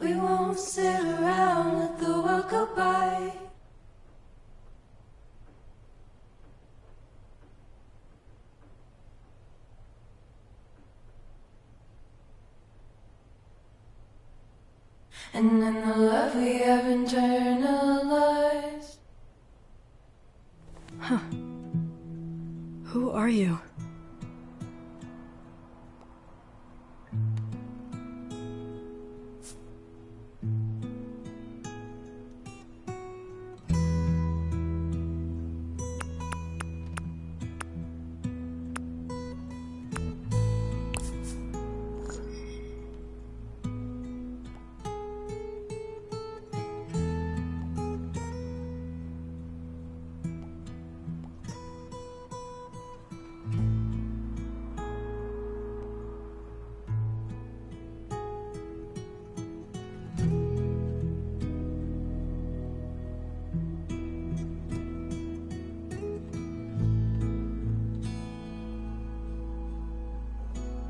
We won't sit around, let the world go by. And in the love we have internalized. Huh. Who are you?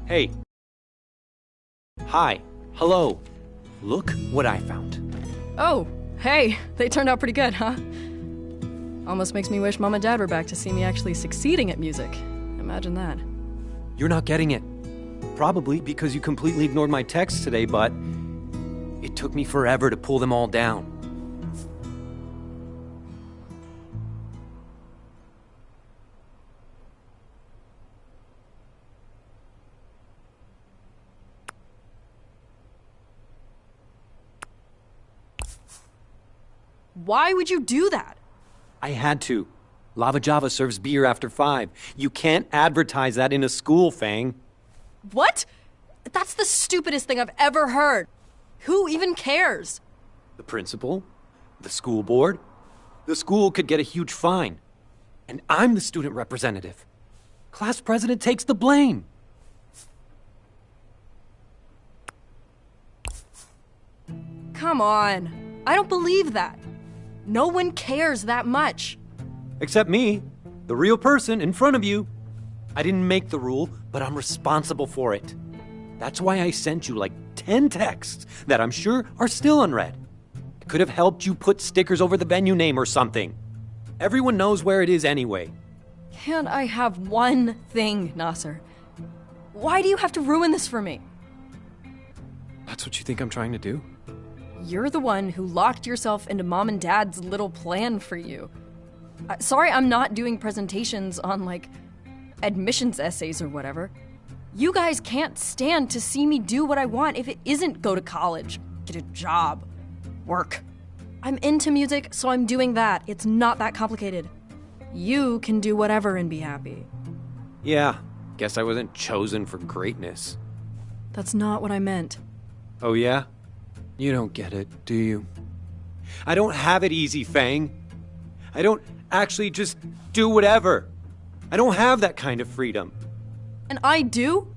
Hey. Hi. Hello. Look what I found. Oh, hey. They turned out pretty good, huh? Almost makes me wish Mom and Dad were back to see me actually succeeding at music. Imagine that. You're not getting it. Probably because you completely ignored my texts today, but it took me forever to pull them all down. Why would you do that? I had to. Lava Java serves beer after 5. You can't advertise that in a school, Fang. What? That's the stupidest thing I've ever heard. Who even cares? The principal? The school board? The school could get a huge fine. And I'm the student representative. Class president takes the blame. Come on. I don't believe that. No one cares that much. Except me, the real person in front of you. I didn't make the rule, but I'm responsible for it. That's why I sent you like 10 texts that I'm sure are still unread. I could have helped you put stickers over the venue name or something. Everyone knows where it is anyway. Can't I have one thing, Nasser? Why do you have to ruin this for me? That's what you think I'm trying to do? You're the one who locked yourself into Mom and Dad's little plan for you. Sorry, I'm not doing presentations on, like, admissions essays or whatever. You guys can't stand to see me do what I want if it isn't go to college, get a job, work. I'm into music, so I'm doing that. It's not that complicated. You can do whatever and be happy. Yeah, guess I wasn't chosen for greatness. That's not what I meant. Oh yeah? You don't get it, do you? I don't have it easy, Fang. I don't actually just do whatever. I don't have that kind of freedom. And I do?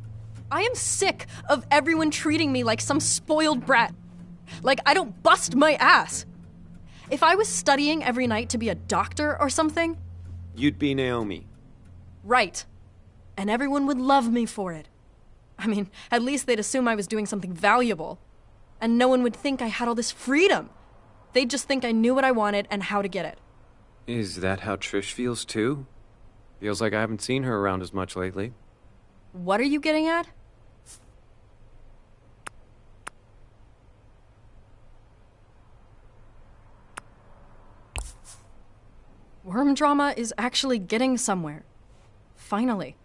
I am sick of everyone treating me like some spoiled brat. Like I don't bust my ass. If I was studying every night to be a doctor or something... You'd be Naomi. Right. And everyone would love me for it. I mean, at least they'd assume I was doing something valuable. And no one would think I had all this freedom. They'd just think I knew what I wanted and how to get it. Is that how Trish feels too? Feels like I haven't seen her around as much lately. What are you getting at? Worm drama is actually getting somewhere. Finally.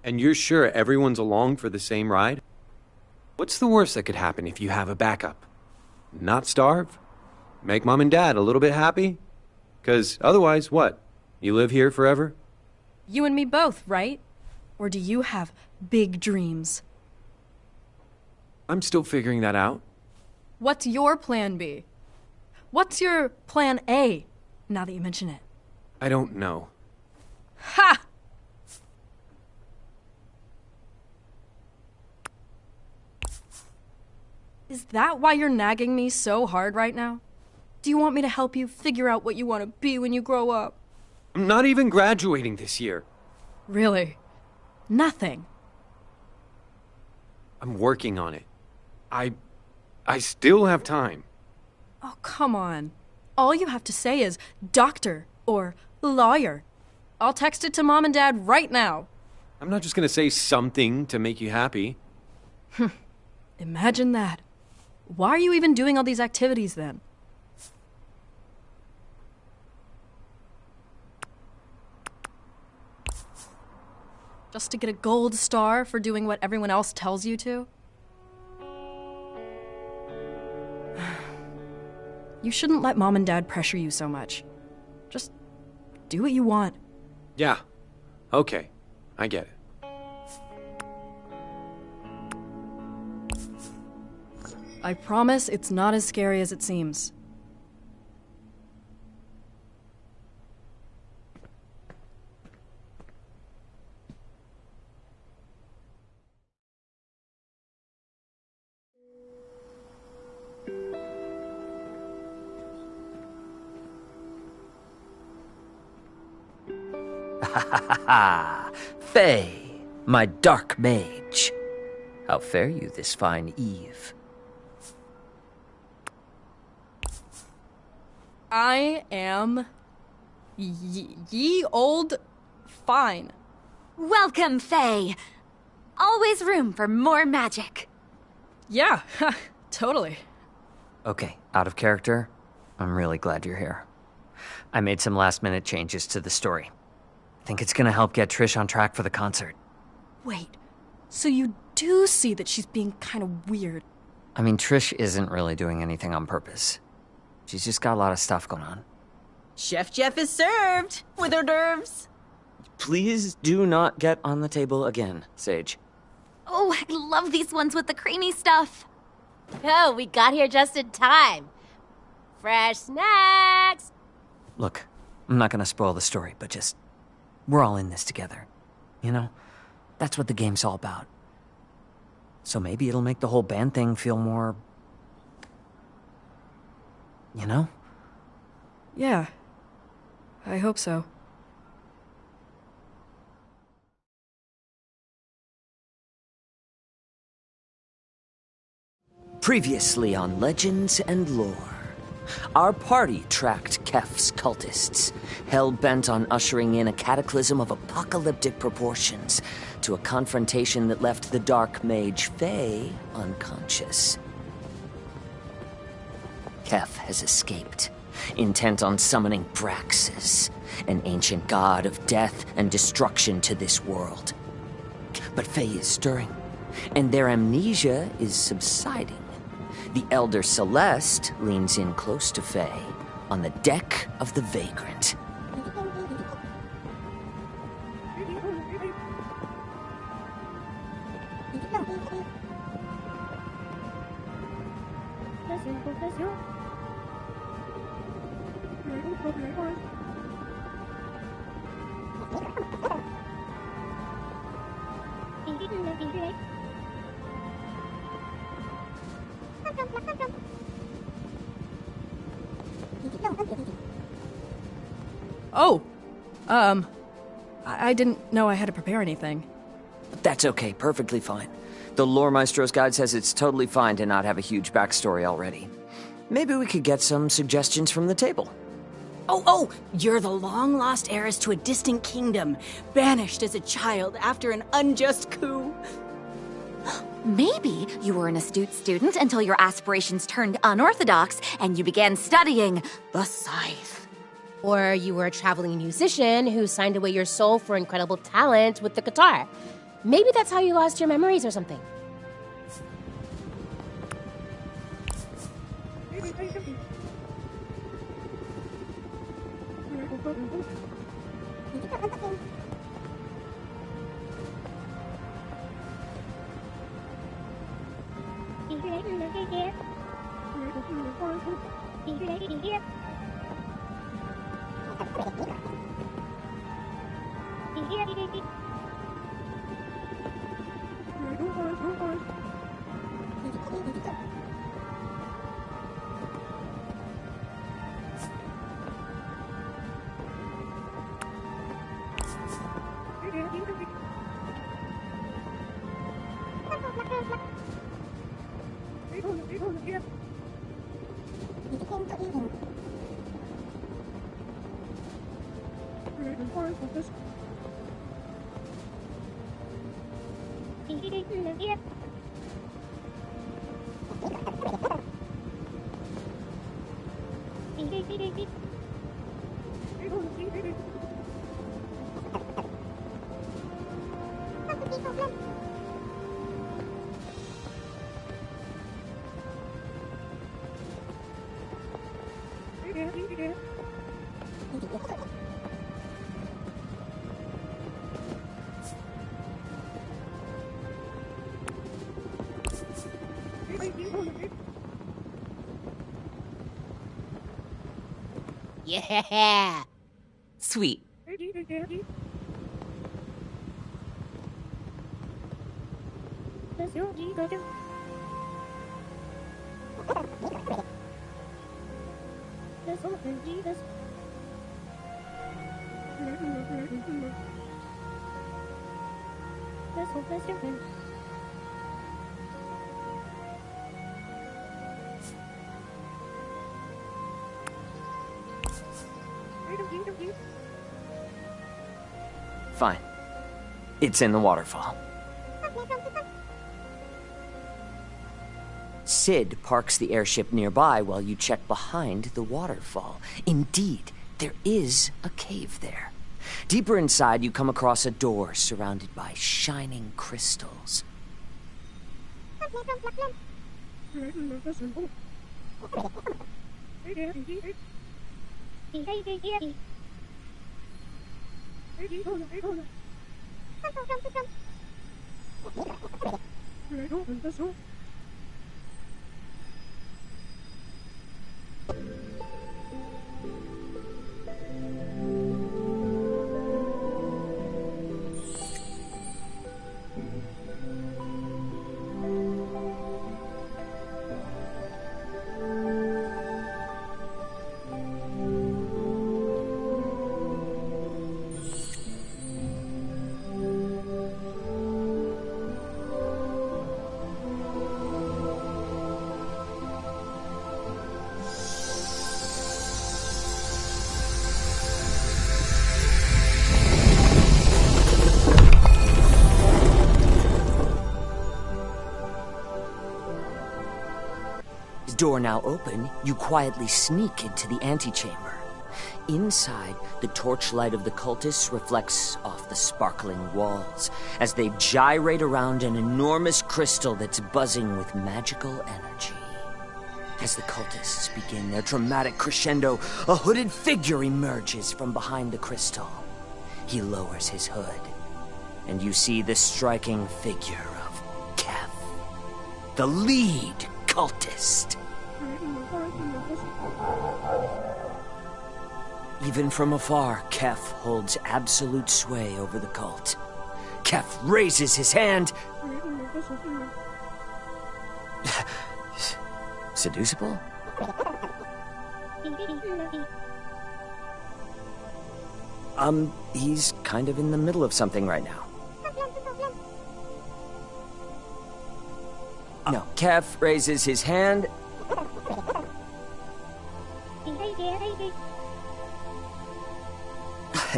And you're sure everyone's along for the same ride? What's the worst that could happen if you have a backup? Not starve? Make Mom and Dad a little bit happy? 'Cause otherwise, what? You live here forever? You and me both, right? Or do you have big dreams? I'm still figuring that out. What's your plan B? What's your plan A, now that you mention it? I don't know. Ha! Is that why you're nagging me so hard right now? Do you want me to help you figure out what you want to be when you grow up? I'm not even graduating this year. Really? Nothing. I'm working on it. I I still have time. Oh, come on. All you have to say is doctor or lawyer. I'll text it to Mom and Dad right now. I'm not just gonna say something to make you happy. Imagine that. Why are you even doing all these activities then? Just to get a gold star for doing what everyone else tells you to? You shouldn't let Mom and Dad pressure you so much. Just do what you want. Yeah. Okay. I get it. I promise it's not as scary as it seems. Ha! Faye, my dark mage. How fare you this fine eve? I am ye old fine. Welcome, Faye. Always room for more magic. Yeah, totally. Okay, out of character. I'm really glad you're here. I made some last-minute changes to the story. Think it's gonna help get Trish on track for the concert. Wait, so you do see that she's being kind of weird? I mean, Trish isn't really doing anything on purpose. She's just got a lot of stuff going on. Chef Jeff is served with hors d'oeuvres. Please do not get on the table again, Sage. Oh, I love these ones with the creamy stuff. Oh, we got here just in time. Fresh snacks! Look, I'm not gonna spoil the story, but just... we're all in this together. You know? That's what the game's all about. So maybe it'll make the whole band thing feel more... you know? Yeah, I hope so. Previously on Legends and Lore, our party tracked Kef's cultists, hell-bent on ushering in a cataclysm of apocalyptic proportions to a confrontation that left the dark mage Faye unconscious. Kef has escaped, intent on summoning Braxis, an ancient god of death and destruction to this world. But Faye is stirring, and their amnesia is subsiding. The Elder Celeste leans in close to Faye on the deck of the Vagrant. Oh, I didn't know I had to prepare anything. That's okay, perfectly fine. The Lore Maestro's guide says it's totally fine to not have a huge backstory already. Maybe we could get some suggestions from the table. Oh, you're the long-lost heiress to a distant kingdom, banished as a child after an unjust coup. Maybe you were an astute student until your aspirations turned unorthodox and you began studying the scythe. Or you were a traveling musician who signed away your soul for incredible talent with the guitar. Maybe that's how you lost your memories or something. Yeah. Sweet. Fine. It's in the waterfall. Sid parks the airship nearby while you check behind the waterfall. Indeed, there is a cave there. Deeper inside, you come across a door surrounded by shining crystals. Door now open, you quietly sneak into the antechamber. Inside, the torchlight of the cultists reflects off the sparkling walls as they gyrate around an enormous crystal that's buzzing with magical energy. As the cultists begin their dramatic crescendo, a hooded figure emerges from behind the crystal. He lowers his hood, and you see the striking figure of Kef, the lead cultist. Even from afar, Kef holds absolute sway over the cult. Kef raises his hand. Seducible? He's kind of in the middle of something right now. No, Kef raises his hand.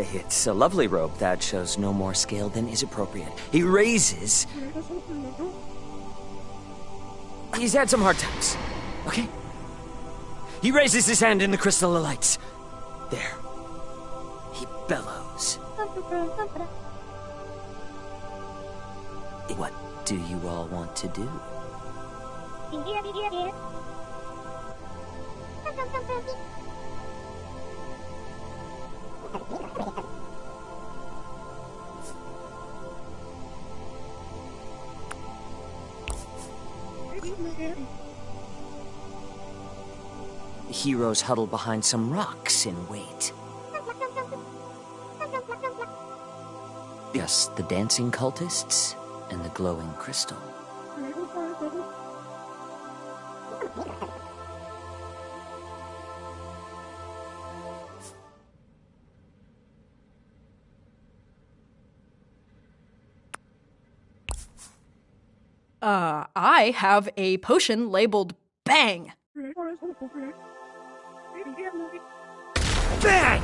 It's a lovely robe that shows no more scale than is appropriate. He raises... He's had some hard times, okay? He raises his hand and the crystal alights. There. He bellows. What do you all want to do? Heroes huddle behind some rocks in wait. Just the dancing cultists and the glowing crystal. I have a potion labeled bang! Bang!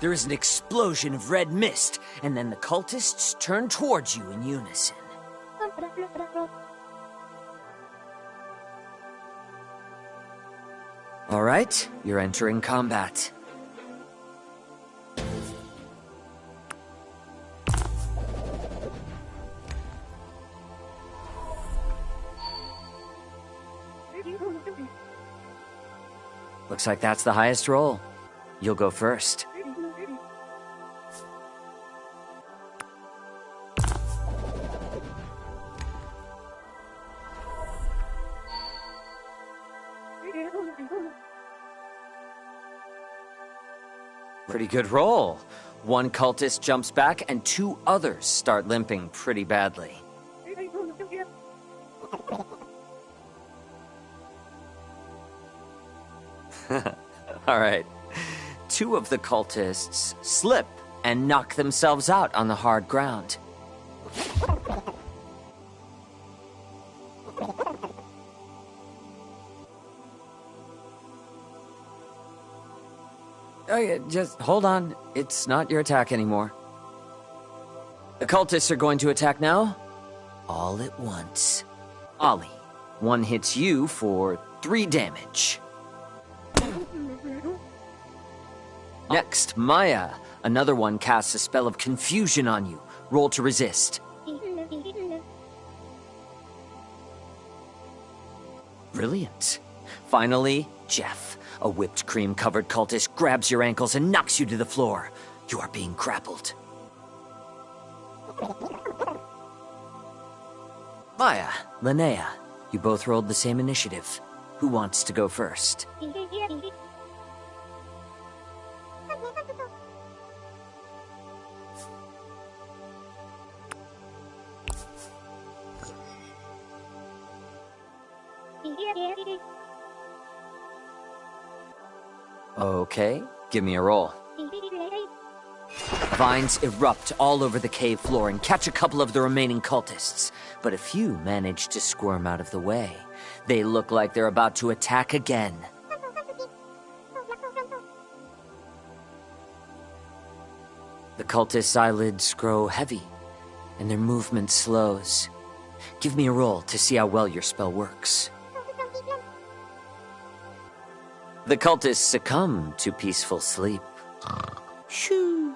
There is an explosion of red mist, and then the cultists turn towards you in unison. All right, you're entering combat. Looks like that's the highest roll. You'll go first. Pretty good roll. One cultist jumps back and two others start limping pretty badly. All right. Two of the cultists slip and knock themselves out on the hard ground. Okay, just hold on. It's not your attack anymore. The cultists are going to attack now. All at once. Ollie, one hits you for 3 damage. Next, Maya. Another one casts a spell of confusion on you. Roll to resist. Brilliant. Finally, Jeff. A whipped cream-covered cultist grabs your ankles and knocks you to the floor. You are being grappled. Maya, Linnea, you both rolled the same initiative. Who wants to go first? Okay, give me a roll. Vines erupt all over the cave floor and catch a couple of the remaining cultists, but a few manage to squirm out of the way. They look like they're about to attack again. The cultists' eyelids grow heavy, and their movement slows. Give me a roll to see how well your spell works. The cultists succumb to peaceful sleep. Shoo!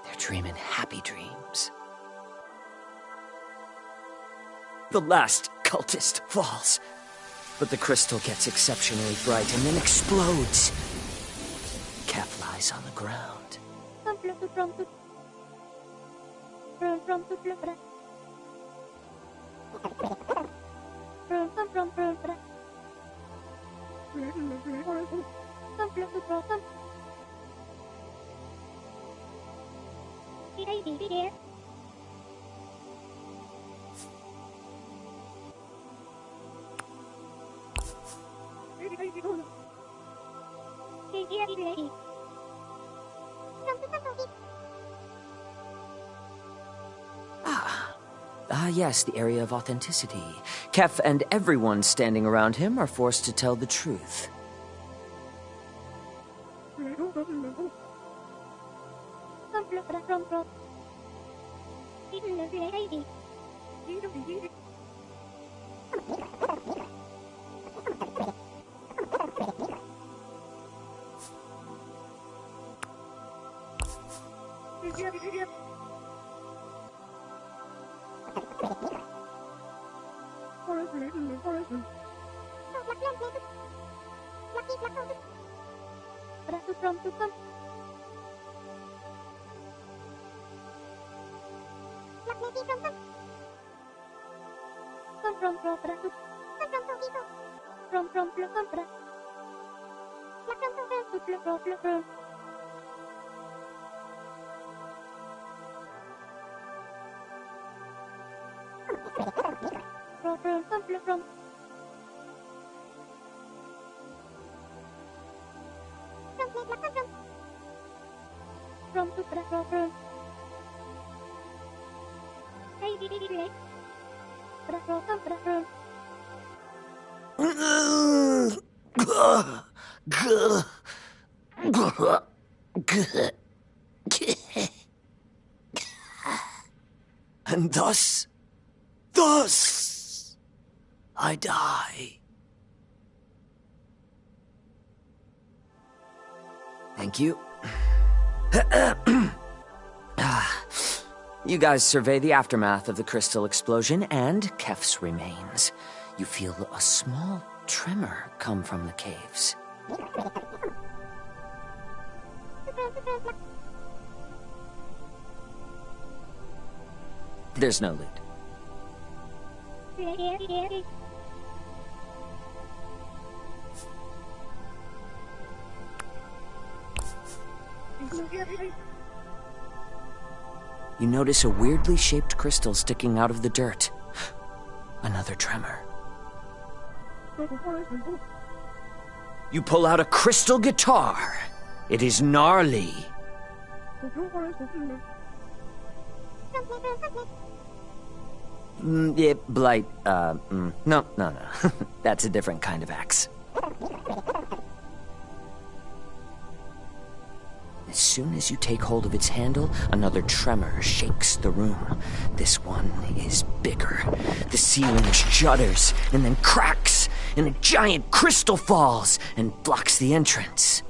They're dreaming happy dreams. The last cultist falls, but the crystal gets exceptionally bright and then explodes. Kef lies on the ground. Yes, the area of authenticity. Kef and everyone standing around him are forced to tell the truth. And thus I die. Thank you. You guys survey the aftermath of the crystal explosion and Kef's remains. You feel a small tremor come from the caves. There's no loot. You notice a weirdly shaped crystal sticking out of the dirt. Another tremor. You pull out a crystal guitar. It is gnarly. Yeah, Blight, no. That's a different kind of axe. As soon as you take hold of its handle, another tremor shakes the room. This one is bigger. The ceiling shudders and then cracks, and a giant crystal falls and blocks the entrance.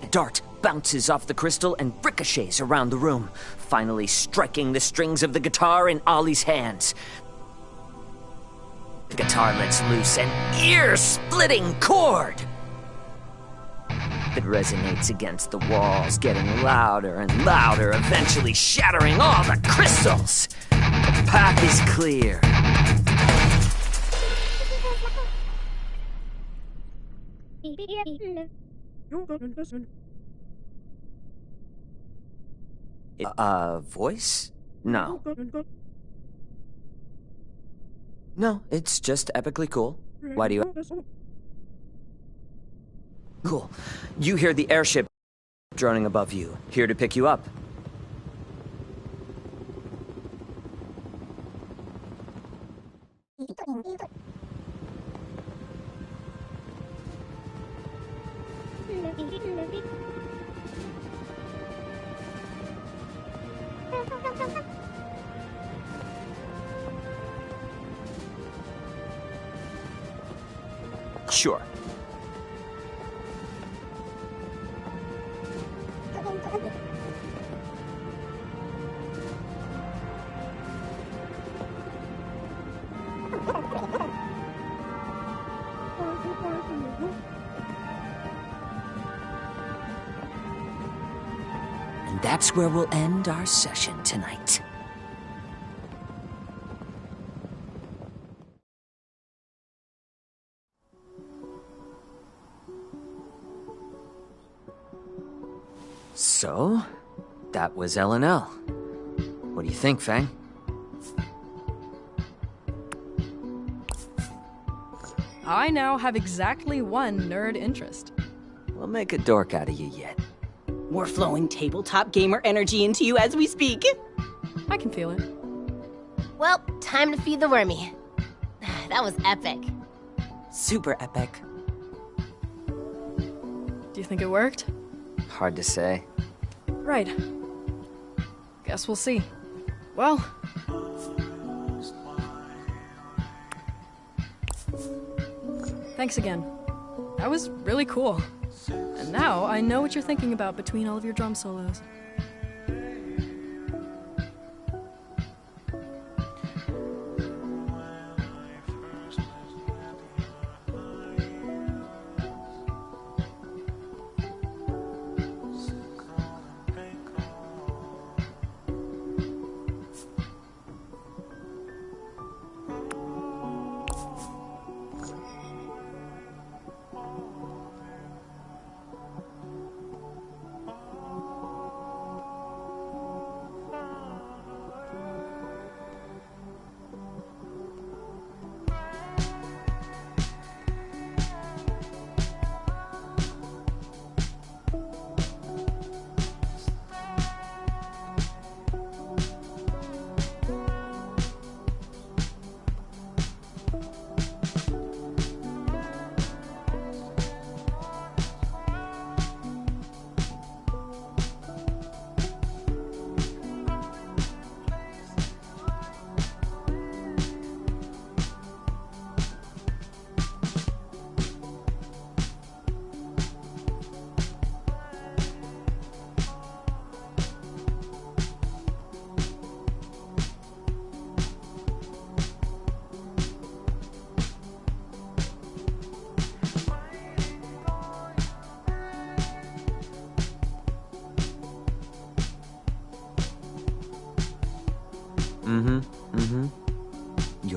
The dart bounces off the crystal and ricochets around the room, finally striking the strings of the guitar in Ollie's hands. The guitar lets loose an ear-splitting chord. It resonates against the walls, getting louder and louder, eventually shattering all the crystals. The path is clear. Voice? No. No, it's just epically cool. Why do you... Cool. You hear the airship droning above you, here to pick you up. Sure. And that's where we'll end our session tonight. So, that was L&L. What do you think, Fang? I now have exactly one nerd interest. We'll make a dork out of you yet. We're flowing tabletop gamer energy into you as we speak. I can feel it. Well, time to feed the wormy. That was epic. Super epic. Do you think it worked? Hard to say. Right. Guess we'll see. Well... Thanks again. That was really cool. And now I know what you're thinking about between all of your drum solos.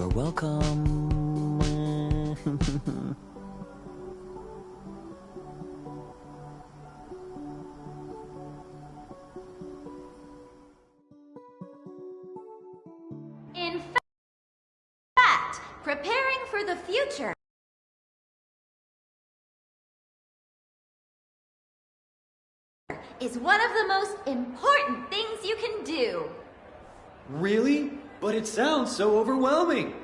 You're welcome. In fact, preparing for the future is one of the most important things you can do. Really? But it sounds so overwhelming.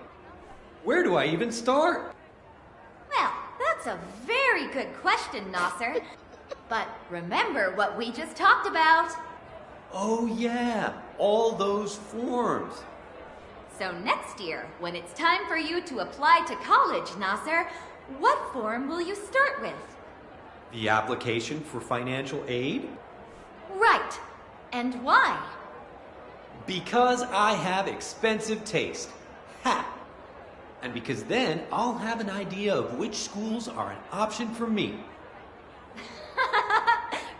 Where do I even start? Well, that's a very good question, Nasser. But remember what we just talked about. Oh yeah, all those forms. So next year, when it's time for you to apply to college, Nasser, what form will you start with? The application for financial aid? Right. And why? Because I have expensive taste. Ha! And because then I'll have an idea of which schools are an option for me.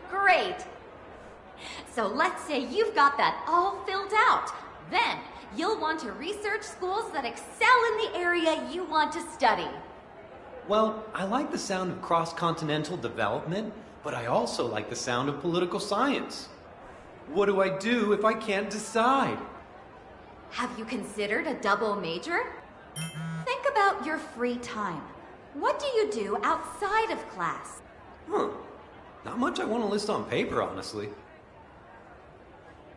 Great. So let's say you've got that all filled out. Then you'll want to research schools that excel in the area you want to study. Well, I like the sound of cross-continental development, but I also like the sound of political science. What do I do if I can't decide? Have you considered a double major? Think about your free time. What do you do outside of class? Not much I want to list on paper, honestly.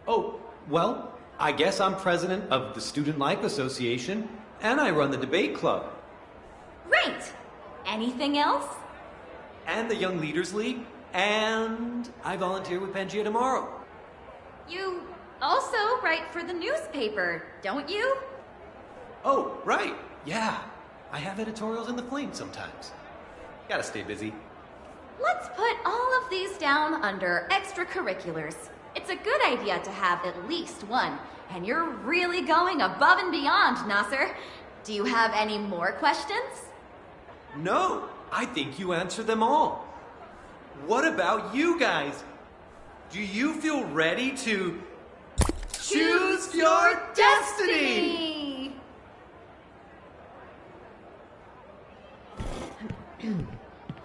Oh, well, I guess I'm president of the Student Life Association, and I run the debate club. Great! Anything else? And the Young Leaders League, and I volunteer with Pangea tomorrow. You also write for the newspaper, don't you? Oh, right. Yeah. I have editorials in the Flame sometimes. Gotta stay busy. Let's put all of these down under extracurriculars. It's a good idea to have at least one, and you're really going above and beyond, Nasser. Do you have any more questions? No, I think you answered them all. What about you guys? Do you feel ready to choose your destiny?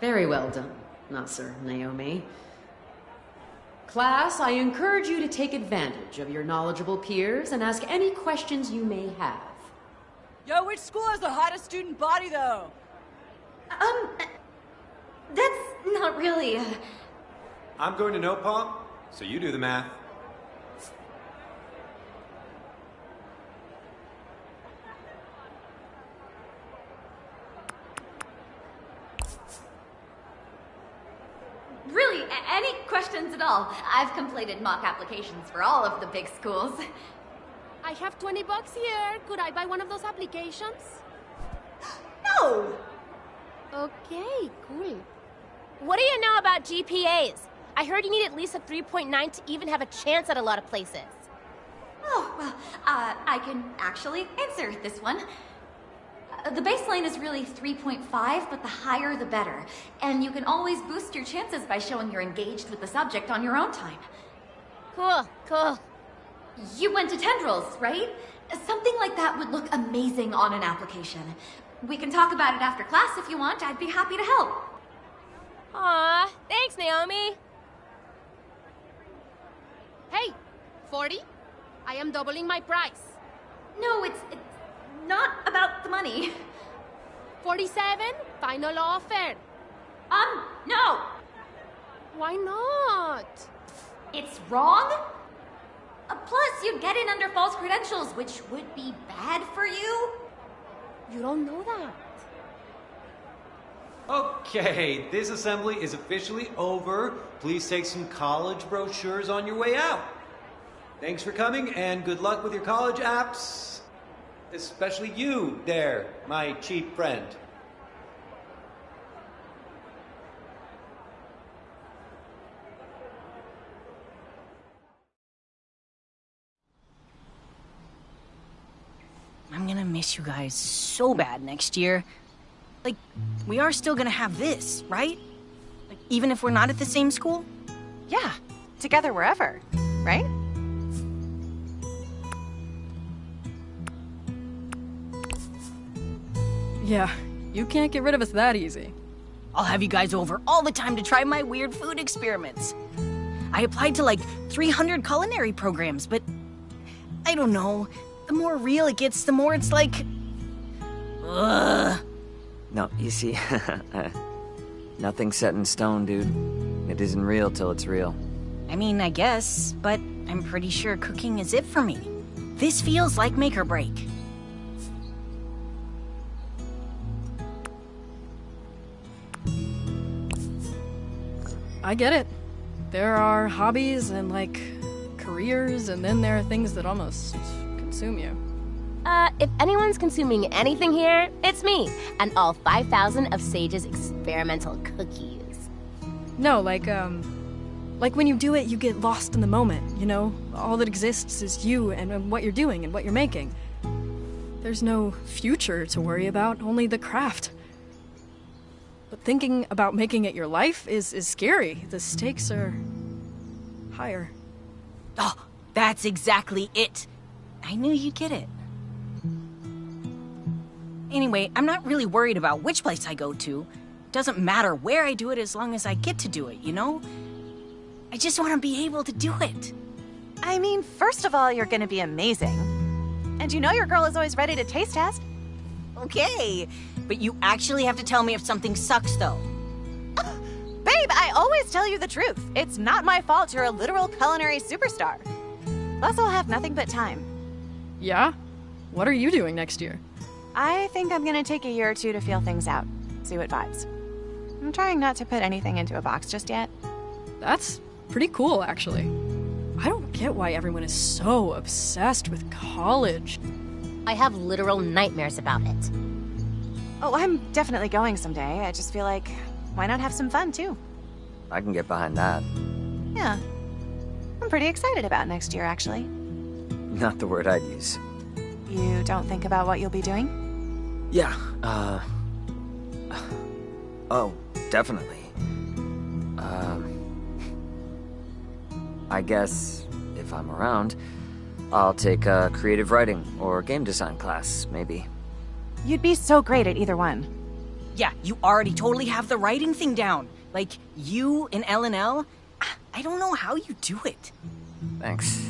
Very well done, Nasser, Naomi. Class, I encourage you to take advantage of your knowledgeable peers and ask any questions you may have. Yo, which school has the hottest student body, though? That's not really, I'm going to NOPOM, so you do the math. Really, any questions at all? I've completed mock applications for all of the big schools. I have $20 here. Could I buy one of those applications? No! Okay, cool. What do you know about GPAs? I heard you need at least a 3.9 to even have a chance at a lot of places. Oh, well, I can actually answer this one. The baseline is really 3.5, but the higher the better. And you can always boost your chances by showing you're engaged with the subject on your own time. Cool, cool. You went to Tendrils, right? Something like that would look amazing on an application. We can talk about it after class if you want. I'd be happy to help. Aw, thanks, Naomi. Hey, 40? I am doubling my price. No, it's not about the money. 47? Final offer. No! Why not? It's wrong? Plus, you'd get in under false credentials, which would be bad for you. You don't know that. Okay, this assembly is officially over. Please take some college brochures on your way out. Thanks for coming, and good luck with your college apps. Especially you there, my cheap friend. I'm gonna miss you guys so bad next year. Like, we are still gonna have this, right? Like, even if we're not at the same school? Yeah, together wherever, right? Yeah, you can't get rid of us that easy. I'll have you guys over all the time to try my weird food experiments. I applied to like 300 culinary programs, but I don't know. The more real it gets, the more it's like... Ugh. No, you see, nothing's set in stone, dude. It isn't real till it's real. I mean, I guess, but I'm pretty sure cooking is it for me. This feels like make or break. I get it. There are hobbies and, like, careers, and then there are things that almost consume you. If anyone's consuming anything here, it's me, and all 5,000 of Sage's experimental cookies. No, like when you do it, you get lost in the moment, you know? All that exists is you and what you're doing and what you're making. There's no future to worry about, only the craft. But thinking about making it your life is scary. The stakes are higher. Oh, that's exactly it. I knew you'd get it. Anyway, I'm not really worried about which place I go to. Doesn't matter where I do it as long as I get to do it, you know? I just want to be able to do it. I mean, first of all, you're gonna be amazing. And you know your girl is always ready to taste test. Okay, but you actually have to tell me if something sucks, though. Babe, I always tell you the truth. It's not my fault you're a literal culinary superstar. Plus, I'll have nothing but time. Yeah? What are you doing next year? I think I'm gonna take a year or two to feel things out, see what vibes. I'm trying not to put anything into a box just yet. That's pretty cool, actually. I don't get why everyone is so obsessed with college. I have literal nightmares about it. Oh, I'm definitely going someday. I just feel like, why not have some fun, too? I can get behind that. Yeah. I'm pretty excited about next year, actually. Not the word I'd use. You don't think about what you'll be doing? Yeah, oh, definitely. I guess, if I'm around, I'll take a creative writing or game design class, maybe. You'd be so great at either one. Yeah, you already totally have the writing thing down. Like, you and L&L, I don't know how you do it. Thanks.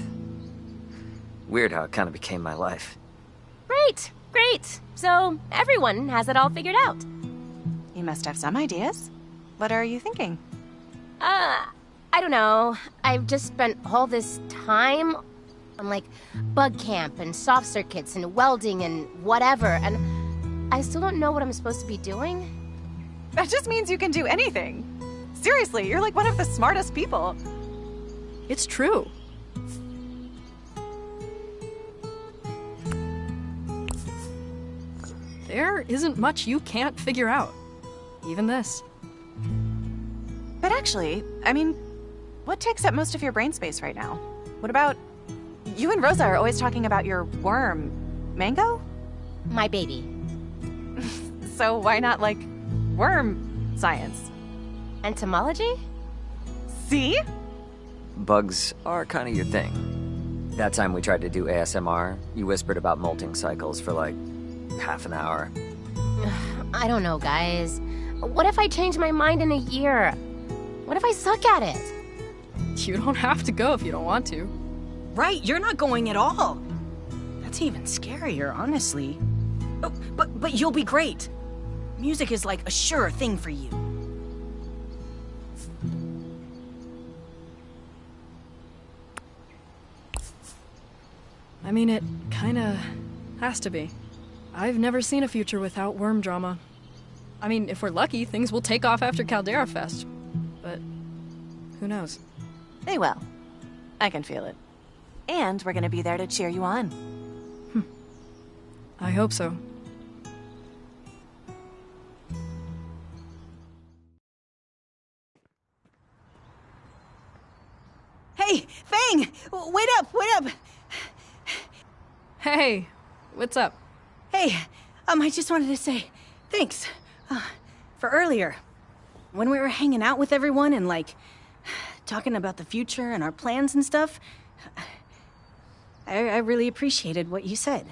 Weird how it kind of became my life. Great, great. So everyone has it all figured out. You must have some ideas. What are you thinking? I don't know. I've just spent all this time on, like, bug camp and soft circuits and welding and whatever, and I still don't know what I'm supposed to be doing. That just means you can do anything. Seriously, you're like one of the smartest people. It's true. There isn't much you can't figure out. Even this. But actually, I mean, what takes up most of your brain space right now? What about... You and Rosa are always talking about your worm. Mango? My baby. So why not, like, worm science? Entomology? See? Bugs are kind of your thing. That time we tried to do ASMR, you whispered about molting cycles for like half an hour. I don't know, guys. What if I change my mind in a year? What if I suck at it? You don't have to go if you don't want to. Right, you're not going at all. That's even scarier, honestly. Oh, but you'll be great. Music is like a sure thing for you. I mean, it kinda has to be. I've never seen a future without worm drama. I mean, if we're lucky, things will take off after Caldera Fest. But who knows? They will. I can feel it. And we're gonna be there to cheer you on. I hope so. Hey, Fang! Wait up, wait up! Hey, what's up? Hey, I just wanted to say thanks for earlier. When we were hanging out with everyone and, like, talking about the future and our plans and stuff, I really appreciated what you said.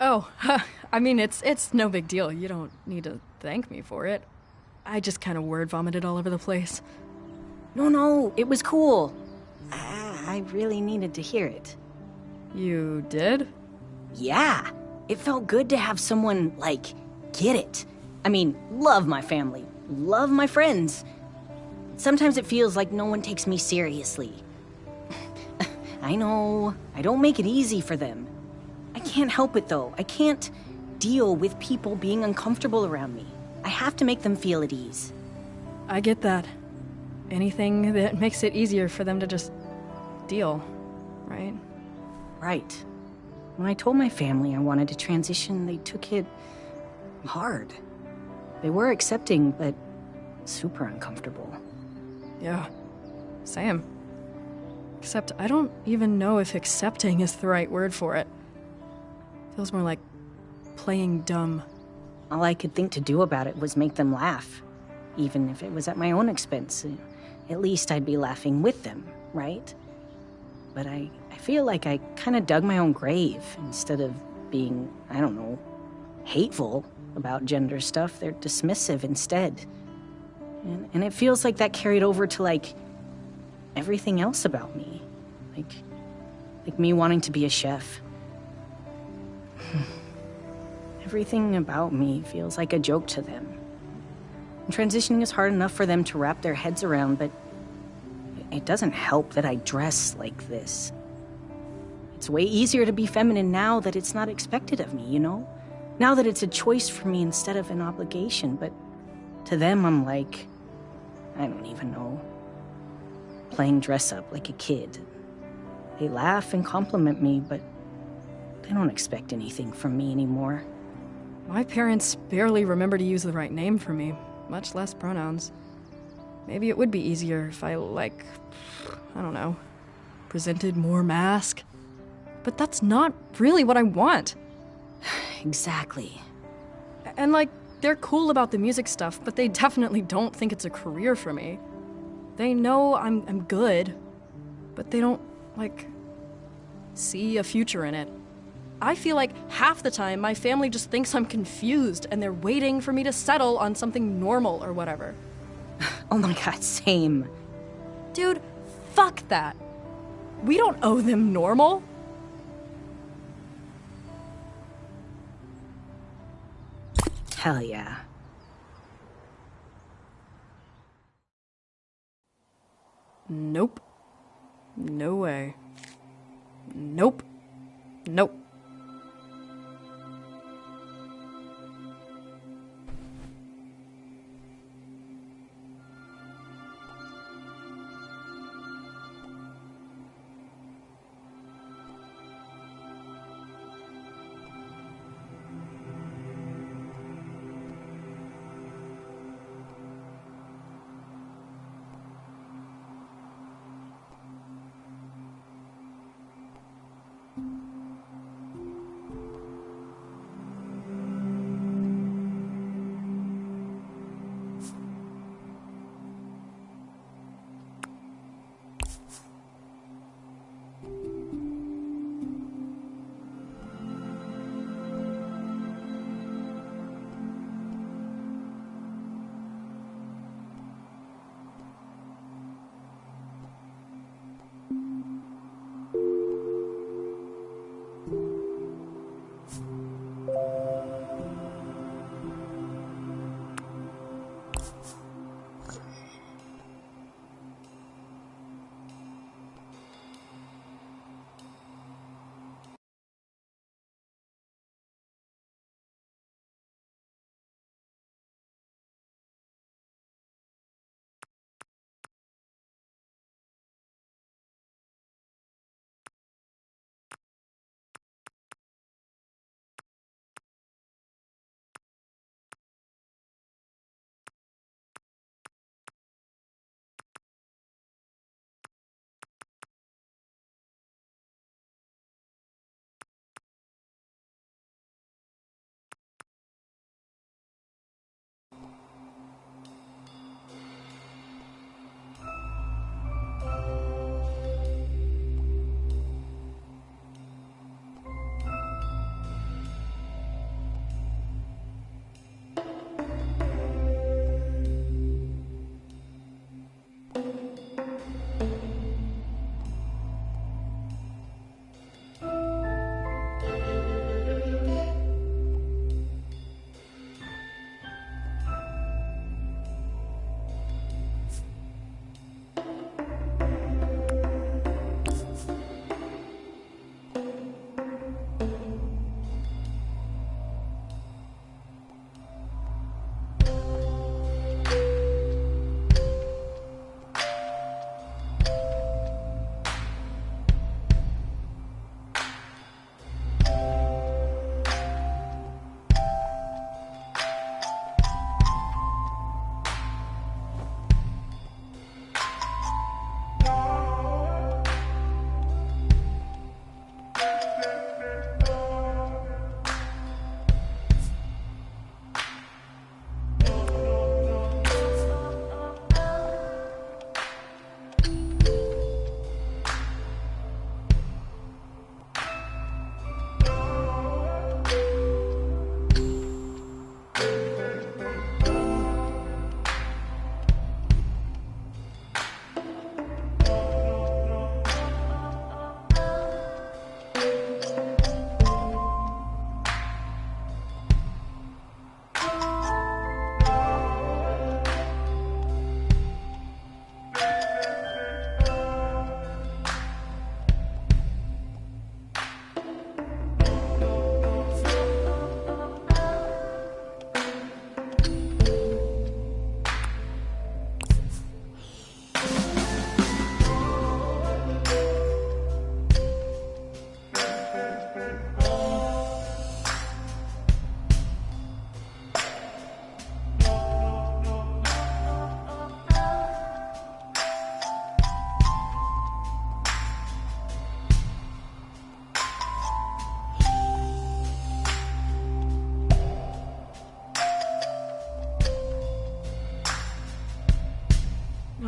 Oh, I mean, it's no big deal. You don't need to thank me for it. I just kind of word vomited all over the place. No, it was cool. I really needed to hear it. You did? Yeah, it felt good to have someone, get it. I mean, love my family, love my friends. Sometimes it feels like no one takes me seriously. I know, I don't make it easy for them. I can't help it though. I can't deal with people being uncomfortable around me. I have to make them feel at ease. I get that. Anything that makes it easier for them to just deal, right? Right. When I told my family I wanted to transition, they took it hard. They were accepting, but super uncomfortable. Yeah, same. Except I don't even know if accepting is the right word for it. Feels more like playing dumb. All I could think to do about it was make them laugh. Even if it was at my own expense. At least I'd be laughing with them, right? But I feel like I kind of dug my own grave instead of being, I don't know, hateful about gender stuff. They're dismissive instead. And it feels like that carried over to, everything else about me. Like me wanting to be a chef. Everything about me feels like a joke to them. And transitioning is hard enough for them to wrap their heads around, but it doesn't help that I dress like this. It's way easier to be feminine now that it's not expected of me, you know? Now that it's a choice for me instead of an obligation, but to them I'm like, I don't even know, playing dress up like a kid. They laugh and compliment me, but they don't expect anything from me anymore. My parents barely remember to use the right name for me, much less pronouns. Maybe it would be easier if I, I don't know, presented more mask. But that's not really what I want. Exactly. And, they're cool about the music stuff, but they definitely don't think it's a career for me. They know I'm good, but they don't, see a future in it. I feel like half the time my family just thinks I'm confused and they're waiting for me to settle on something normal or whatever. Oh my god, same. Dude, fuck that. We don't owe them normal. Hell yeah. Nope. No way. Nope. Nope.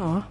Aw.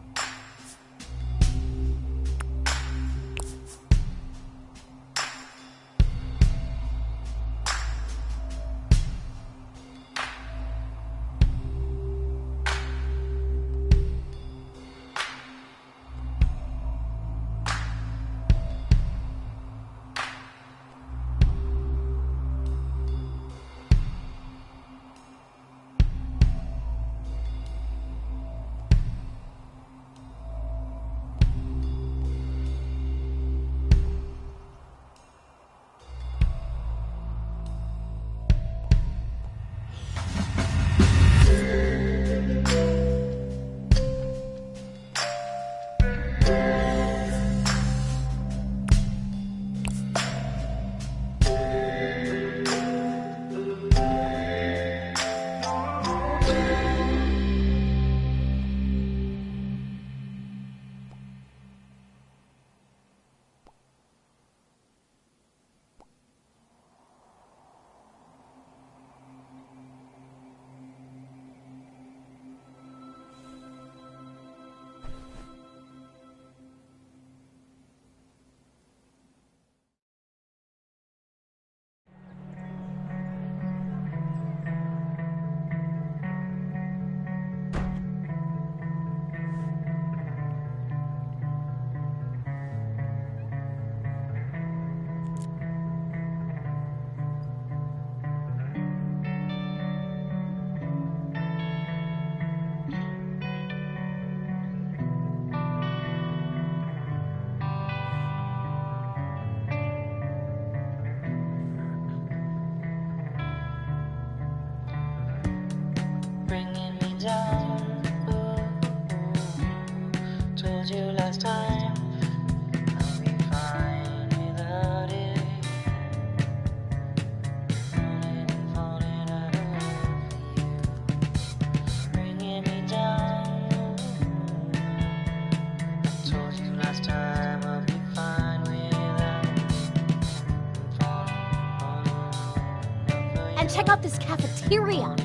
And check out this cafeteria.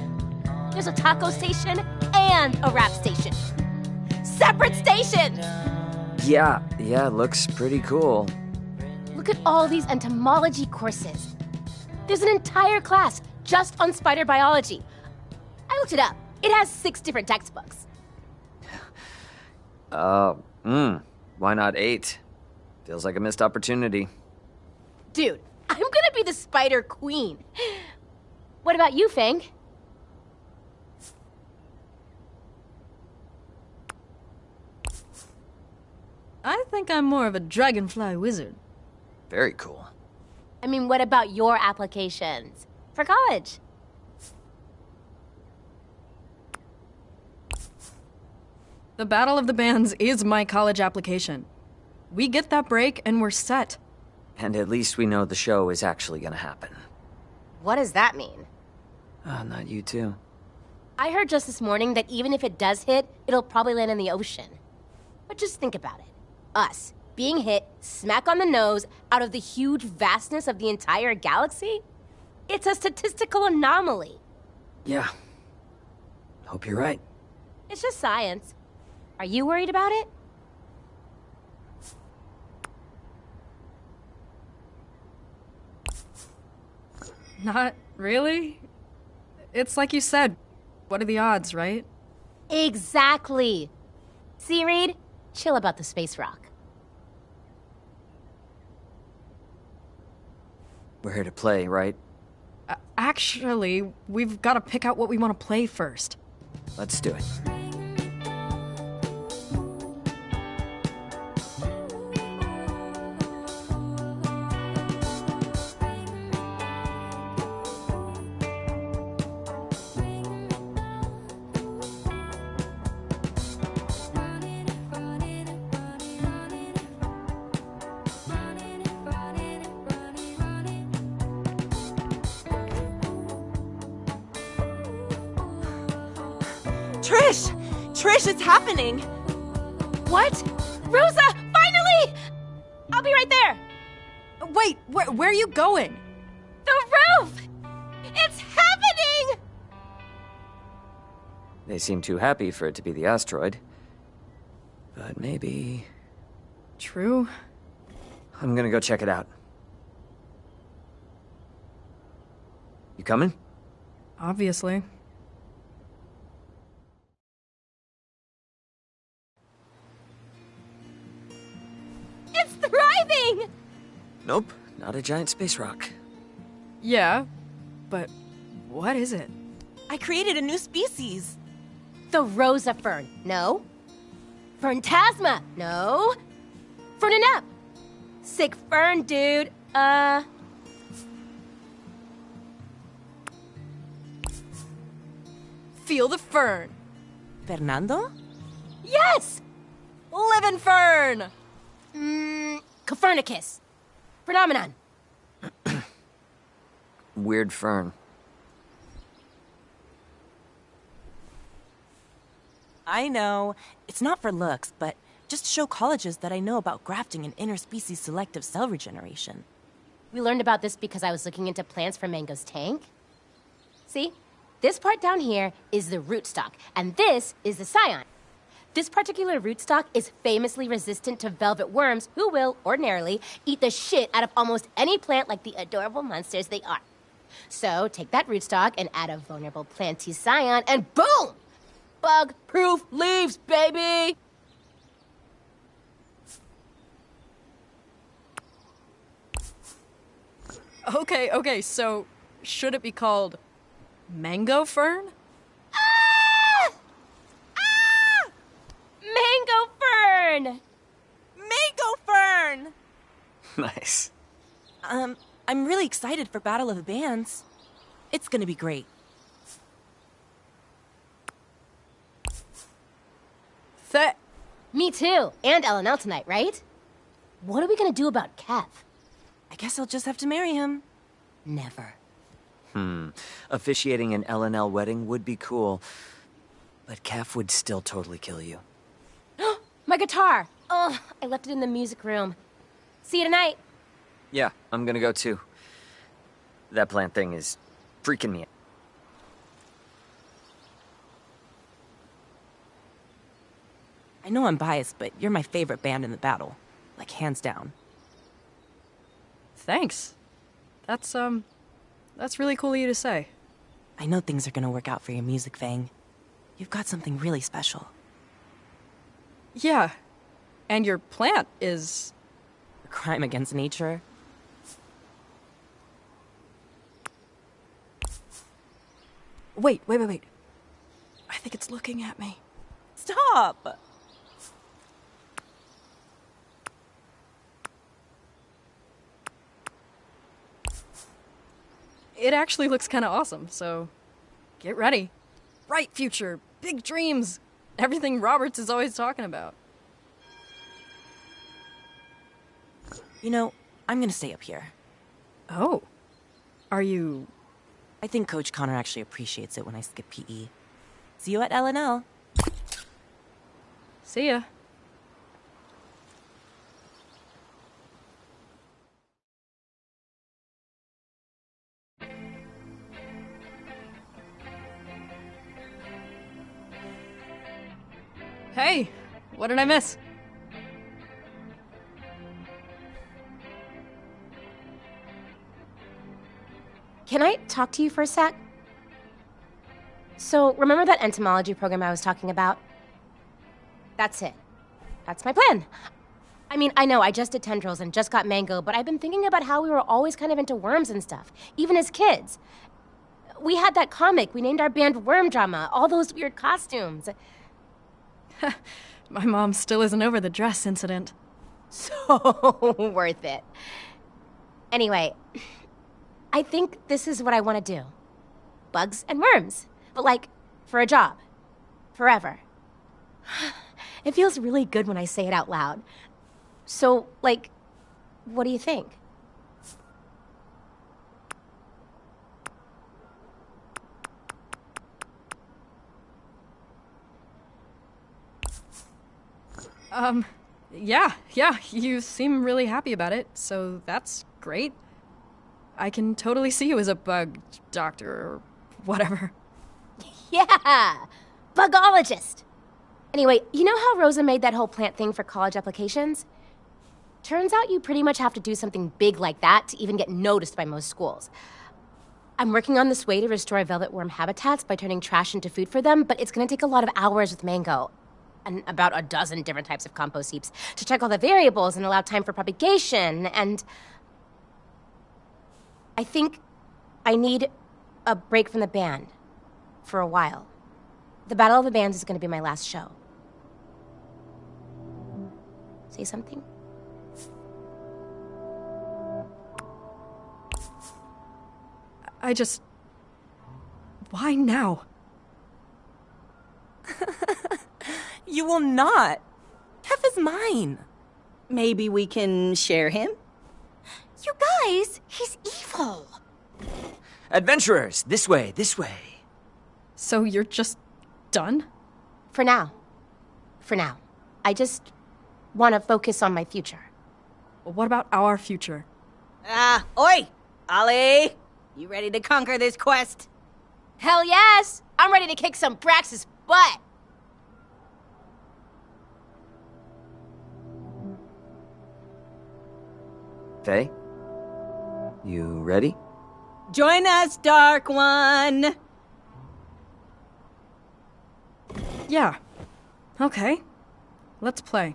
There's a taco station and a rap station. Separate stations! Yeah, looks pretty cool. Look at all these entomology courses. There's an entire class just on spider biology. I looked it up. It has 6 different textbooks. Why not 8? Feels like a missed opportunity. Dude, I'm gonna be the spider queen. What about you, Fang? I think I'm more of a dragonfly wizard. Very cool. I mean, what about your applications? For college? The Battle of the Bands is my college application. We get that break and we're set. And at least we know the show is actually gonna happen. What does that mean? Not you too. I heard just this morning that even if it does hit, it'll probably land in the ocean. But just think about it. Us, being hit smack on the nose out of the huge vastness of the entire galaxy? It's a statistical anomaly. Yeah. Hope you're right. It's just science. Are you worried about it? Not really. It's like you said, what are the odds, right? Exactly. See, Reed? Chill about the space rock. We're here to play, right? Actually, we've got to pick out what we want to play first. Let's do it. Trish, it's happening! What? Rosa, finally! I'll be right there! Wait, where are you going? The roof! It's happening! They seem too happy for it to be the asteroid. But maybe... True. I'm gonna go check it out. You coming? Obviously. It's thriving! Nope, not a giant space rock. Yeah, but what is it? I created a new species. The Rosa fern. No. Ferntasma. No. Ferninep. Sick fern, dude. Feel the fern. Fernando? Yes! Living fern! Copernicus. Phenomenon. Weird fern. I know. It's not for looks, but just to show colleges that I know about grafting and interspecies selective cell regeneration. We learned about this because I was looking into plants for Mango's tank. See? This part down here is the rootstock, and this is the scion. This particular rootstock is famously resistant to velvet worms who will, ordinarily, eat the shit out of almost any plant like the adorable monsters they are. So, take that rootstock and add a vulnerable planty scion, and boom! Bug-proof leaves, baby! Okay, so should it be called mango fern? Mango fern! Mango fern! Nice. I'm really excited for Battle of the Bands. It's gonna be great. Me too, and LNL tonight, right? What are we gonna do about Kev? I guess I'll just have to marry him. Never. Officiating an LNL wedding would be cool, but Kef would still totally kill you. My guitar! Oh, I left it in the music room. See you tonight. Yeah, I'm gonna go too. That plant thing is freaking me out. I know I'm biased, but you're my favorite band in the battle. Like, hands down. Thanks. That's really cool of you to say. I know things are gonna work out for your music, Fang. You've got something really special. Yeah. And your plant is... A crime against nature. Wait. I think it's looking at me. Stop! It actually looks kind of awesome, so get ready. Bright future, big dreams, everything Roberts is always talking about. You know, I'm gonna stay up here. Oh. Are you... I think Coach Connor actually appreciates it when I skip PE. See you at LNL. See ya. Hey, what did I miss? Can I talk to you for a sec? So, remember that entomology program I was talking about? That's it. That's my plan. I mean, I know I just did tendrils and just got mango, but I've been thinking about how we were always kind of into worms and stuff, even as kids. We had that comic, we named our band Worm Drama, all those weird costumes. My mom still isn't over the dress incident. So worth it. Anyway, I think this is what I want to do. Bugs and worms. But like, for a job. Forever. It feels really good when I say it out loud. So, like, what do you think? Yeah, you seem really happy about it, so that's great. I can totally see you as a bug doctor or whatever. Yeah! Bugologist! Anyway, you know how Rosa made that whole plant thing for college applications? Turns out you pretty much have to do something big like that to even get noticed by most schools. I'm working on this way to restore velvet worm habitats by turning trash into food for them, but it's gonna take a lot of hours with Mango and about a dozen different types of compost heaps to check all the variables and allow time for propagation, and I think I need a break from the band for a while. The Battle of the Bands is gonna be my last show. Say something? Why now? You will not. Kef is mine. Maybe we can share him? You guys, he's evil. Adventurers, this way, this way. So you're just done? For now. For now. I just want to focus on my future. Well, what about our future? Oi! Ollie! You ready to conquer this quest? Hell yes! I'm ready to kick some Brax's butt! Faye? You ready? Join us, Dark One! Yeah. Okay. Let's play.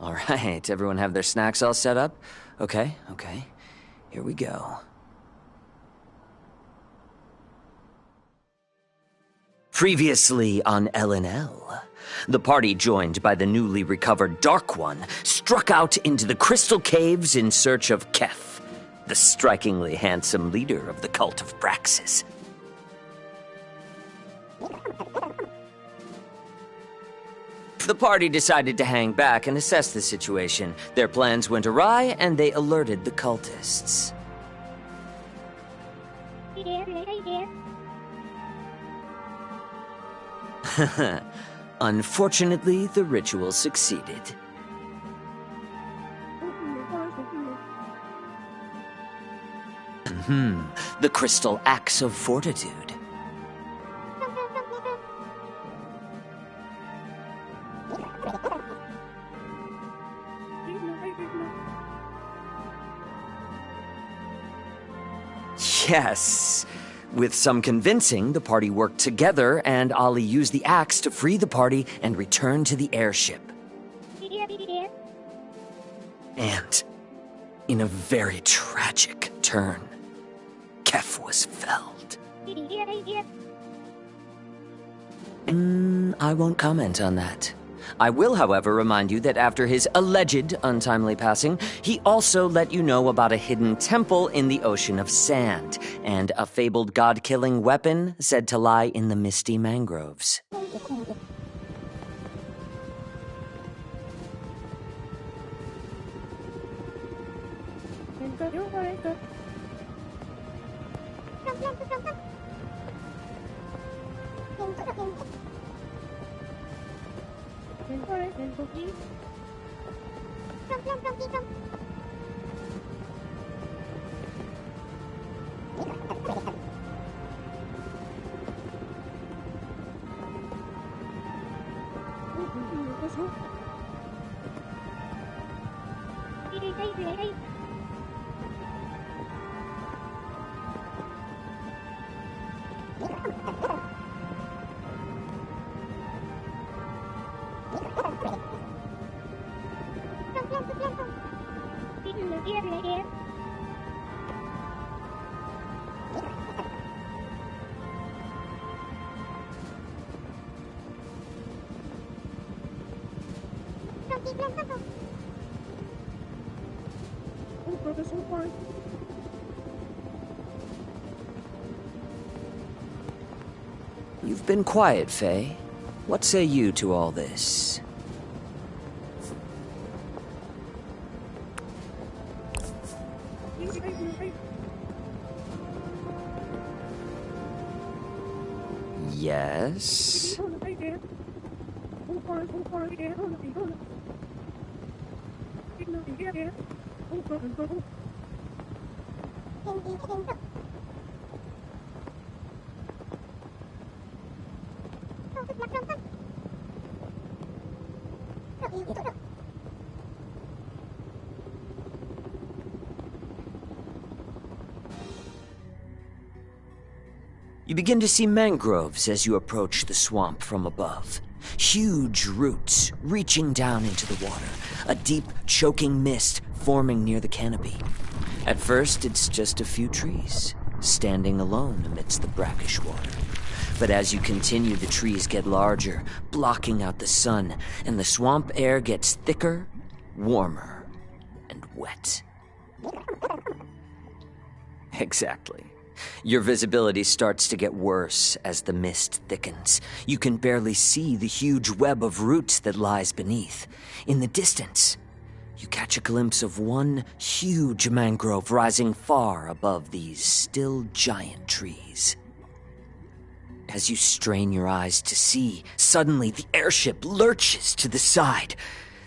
All right, everyone have their snacks all set up? Okay. Here we go. Previously on LNL, the party joined by the newly recovered Dark One struck out into the Crystal Caves in search of Kef, the strikingly handsome leader of the cult of Braxis. The party decided to hang back and assess the situation. Their plans went awry, and they alerted the cultists. Unfortunately, the ritual succeeded. The Crystal Axe of Fortitude. Yes. With some convincing, the party worked together, and Ollie used the axe to free the party and return to the airship. And, in a very tragic turn, Kef was felled. I won't comment on that. I will, however, remind you that after his alleged untimely passing, he also let you know about a hidden temple in the Ocean of Sand, and a fabled god-killing weapon said to lie in the misty mangroves. You've been quiet, Faye. What say you to all this? Yes? You begin to see mangroves as you approach the swamp from above. Huge roots reaching down into the water, a deep, choking mist forming near the canopy. At first, it's just a few trees, standing alone amidst the brackish water. But as you continue, the trees get larger, blocking out the sun, and the swamp air gets thicker, warmer, and wet. Exactly. Your visibility starts to get worse as the mist thickens. You can barely see the huge web of roots that lies beneath. In the distance, you catch a glimpse of one huge mangrove rising far above these still giant trees. As you strain your eyes to see, suddenly the airship lurches to the side.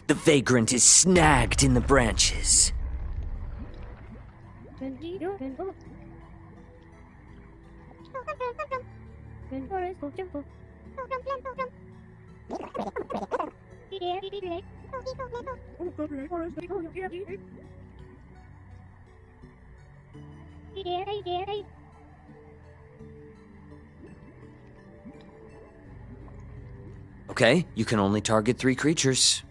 The vagrant is snagged in the branches. Okay, you can only target 3 creatures.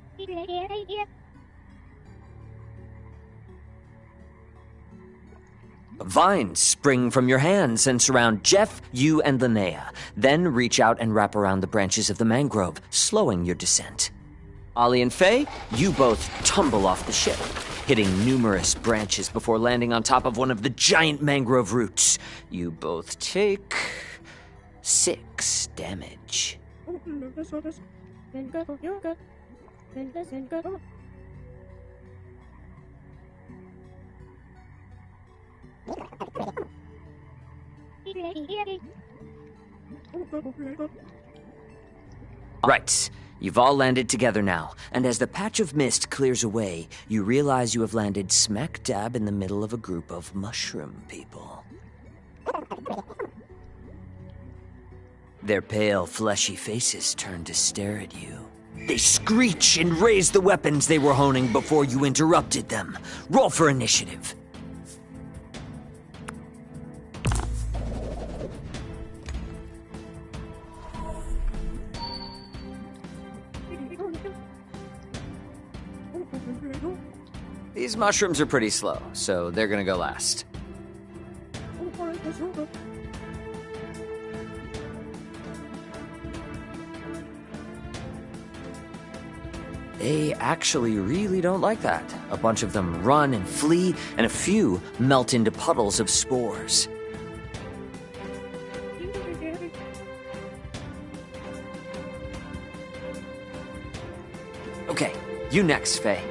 Vines spring from your hands and surround Jeff, you, and Linnea. Then reach out and wrap around the branches of the mangrove, slowing your descent. Ollie and Faye, you both tumble off the ship, hitting numerous branches before landing on top of one of the giant mangrove roots. You both take 6 damage. Right. You've all landed together now, and as the patch of mist clears away, you realize you have landed smack dab in the middle of a group of mushroom people. Their pale, fleshy faces turn to stare at you. They screech and raise the weapons they were honing before you interrupted them. Roll for initiative. These mushrooms are pretty slow, so they're gonna go last. They actually really don't like that. A bunch of them run and flee, and a few melt into puddles of spores. Okay, you next, Faye.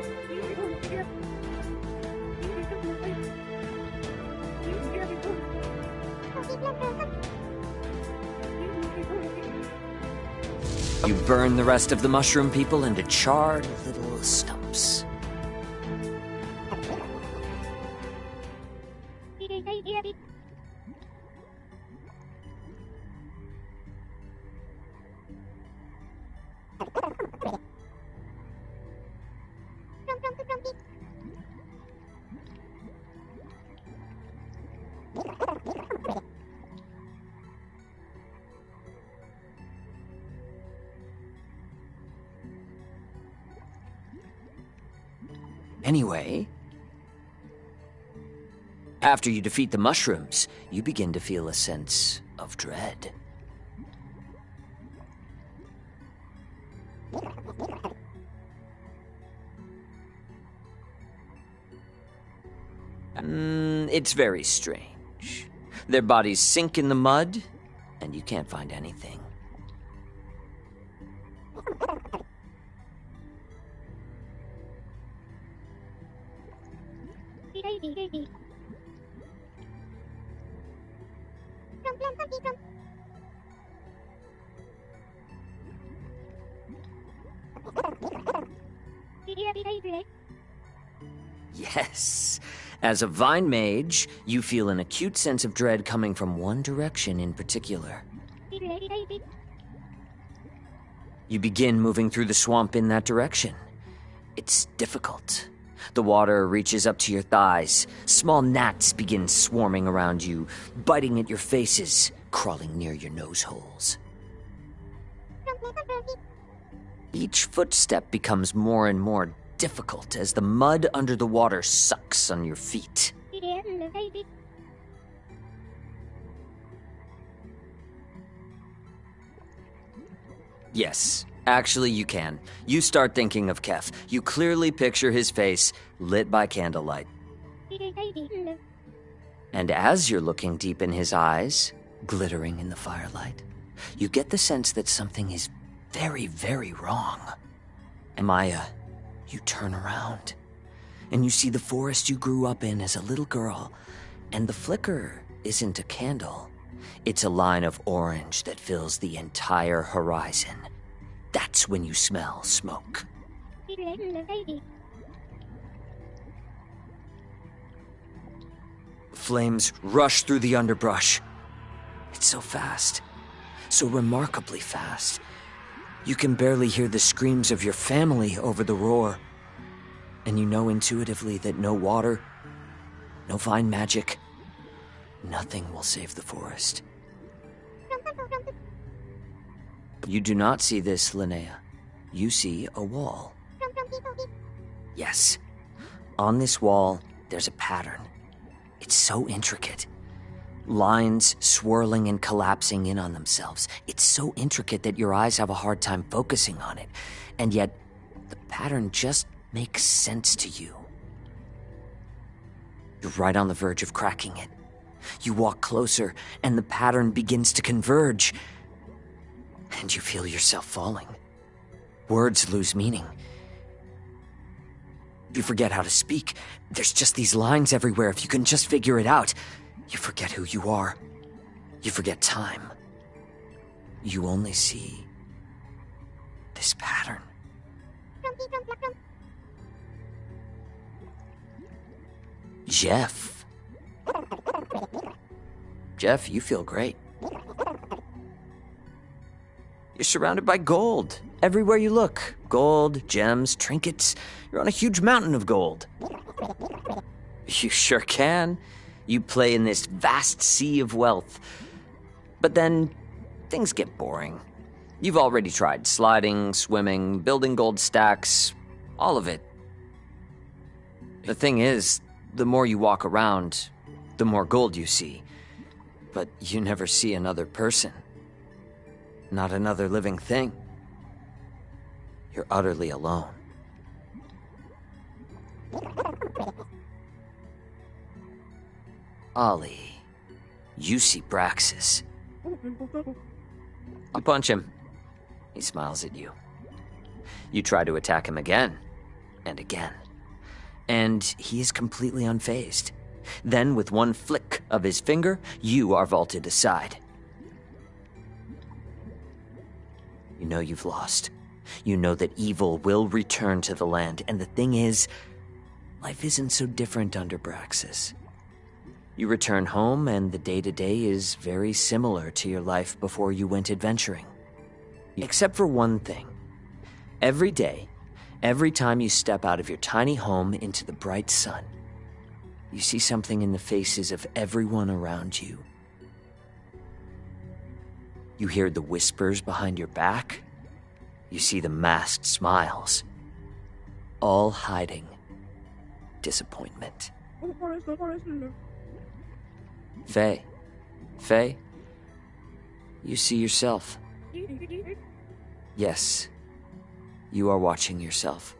You burn the rest of the mushroom people into charred little stumps. Anyway, after you defeat the mushrooms, you begin to feel a sense of dread. It's very strange. Their bodies sink in the mud, and you can't find anything. Yes. As a vine mage, you feel an acute sense of dread coming from one direction in particular. You begin moving through the swamp in that direction. It's difficult. The water reaches up to your thighs. Small gnats begin swarming around you, biting at your faces, crawling near your nose holes. Each footstep becomes more and more difficult as the mud under the water sucks on your feet. Yes, actually you can. You start thinking of Kef. You clearly picture his face lit by candlelight. And as you're looking deep in his eyes, glittering in the firelight, you get the sense that something is very, very wrong. Amaya, you turn around, and you see the forest you grew up in as a little girl, and the flicker isn't a candle. It's a line of orange that fills the entire horizon. That's when you smell smoke. Flames rush through the underbrush. It's so fast, so remarkably fast. You can barely hear the screams of your family over the roar. And you know intuitively that no water, no vine magic, nothing will save the forest. You do not see this, Linnea. You see a wall. Yes. On this wall, there's a pattern. It's so intricate. Lines swirling and collapsing in on themselves. It's so intricate that your eyes have a hard time focusing on it. And yet, the pattern just makes sense to you. You're right on the verge of cracking it. You walk closer, and the pattern begins to converge. And you feel yourself falling. Words lose meaning. You forget how to speak. There's just these lines everywhere. If you can just figure it out. You forget who you are. You forget time. You only see this pattern. Jeff. Jeff, you feel great. You're surrounded by gold. Everywhere you look. Gold, gems, trinkets. You're on a huge mountain of gold. You sure can. You play in this vast sea of wealth. But then, things get boring. You've already tried sliding, swimming, building gold stacks, all of it. The thing is, the more you walk around, the more gold you see. But you never see another person. Not another living thing. You're utterly alone. Ollie, you see Braxis. You punch him. He smiles at you. You try to attack him again, and again. And he is completely unfazed. Then, with one flick of his finger, you are vaulted aside. You know you've lost. You know that evil will return to the land, and the thing is, life isn't so different under Braxis. You return home, and the day-to-day is very similar to your life before you went adventuring. Except for one thing. Every day, every time you step out of your tiny home into the bright sun, you see something in the faces of everyone around you. You hear the whispers behind your back. You see the masked smiles. All hiding disappointment. Faye, you see yourself. Yes, you are watching yourself.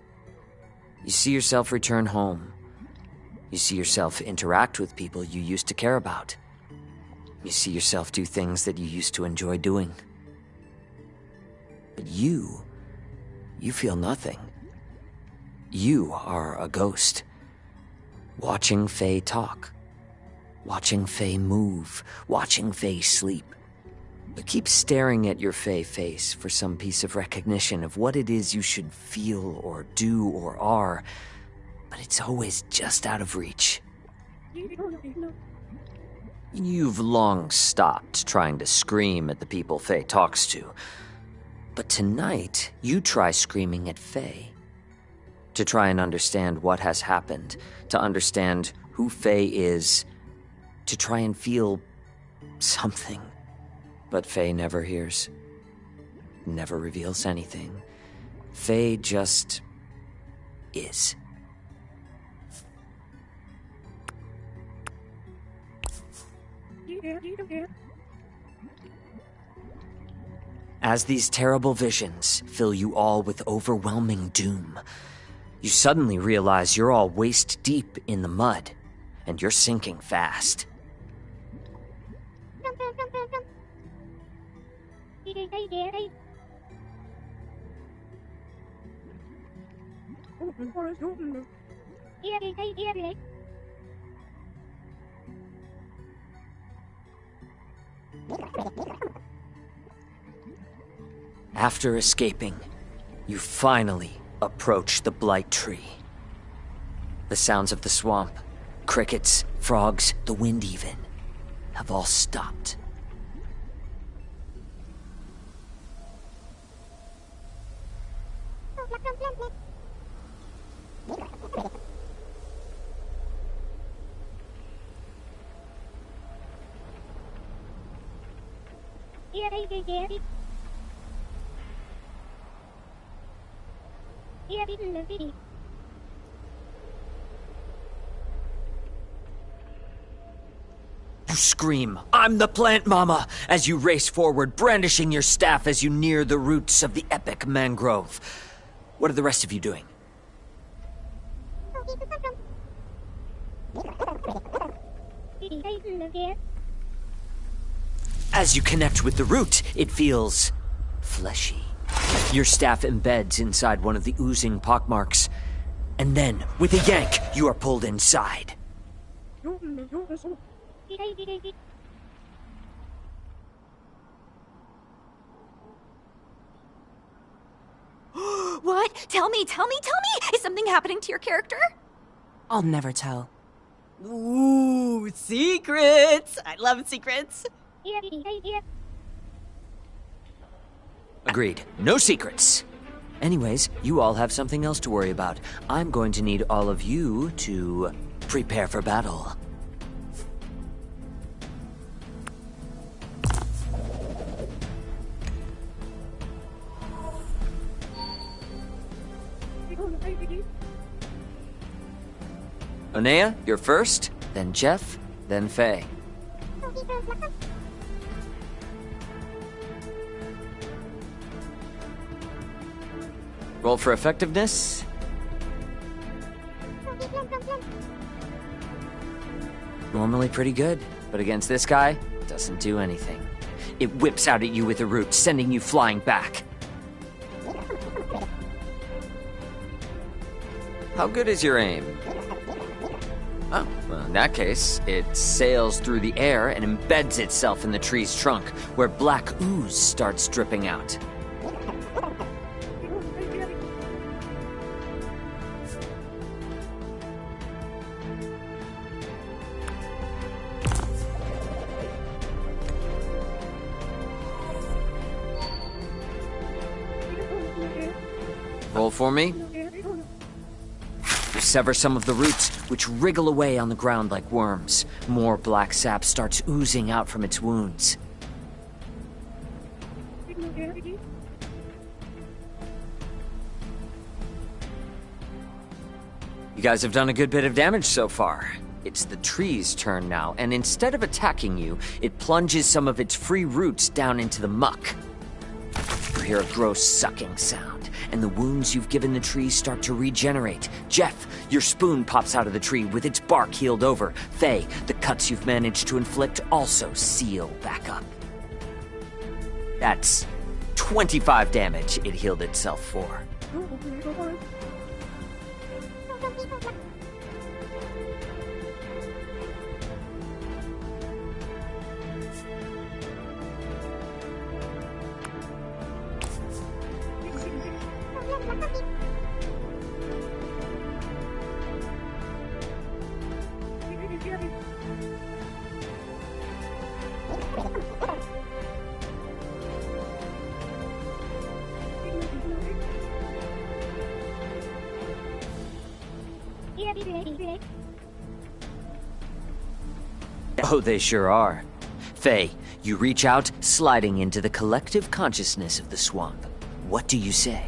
You see yourself return home. You see yourself interact with people you used to care about. You see yourself do things that you used to enjoy doing. But you feel nothing. You are a ghost. Watching Faye talk. Watching Faye move. Watching Faye sleep. You keep staring at your Faye face for some piece of recognition of what it is you should feel or do or are. but it's always just out of reach. You've long stopped trying to scream at the people Faye talks to. But tonight, you try screaming at Faye. To try and understand what has happened, to understand who Faye is, to try and feel something. But Faye never hears, never reveals anything. Faye just is. As these terrible visions fill you all with overwhelming doom, you suddenly realize you're all waist deep in the mud, and you're sinking fast. After escaping, you finally approach the Blight Tree. The sounds of the swamp, crickets, frogs, the wind even, have all stopped. You scream, "I'm the Plant Mama!" as you race forward, brandishing your staff as you near the roots of the epic mangrove. What are the rest of you doing? As you connect with the root, it feels fleshy. Your staff embeds inside one of the oozing pockmarks, and then, with a yank, you are pulled inside. What? Tell me! Is something happening to your character? I'll never tell. Ooh, secrets! I love secrets. Agreed. No secrets. Anyways, you all have something else to worry about. I'm going to need all of you to prepare for battle. Onea, you're first, then Jeff, then Faye. Roll for effectiveness. Normally pretty good, but against this guy, it doesn't do anything. It whips out at you with a root, sending you flying back. How good is your aim? Oh, well, in that case, it sails through the air and embeds itself in the tree's trunk, where black ooze starts dripping out. Roll for me. You sever some of the roots, which wriggle away on the ground like worms. More black sap starts oozing out from its wounds. You guys have done a good bit of damage so far. It's the tree's turn now, and instead of attacking you, it plunges some of its free roots down into the muck. You hear a gross sucking sound, and the wounds you've given the tree start to regenerate. Jeff, your spoon pops out of the tree with its bark healed over. Faye, the cuts you've managed to inflict also seal back up. That's 25 damage it healed itself for. Oh, they sure are. Faye, you reach out, sliding into the collective consciousness of the swamp. What do you say?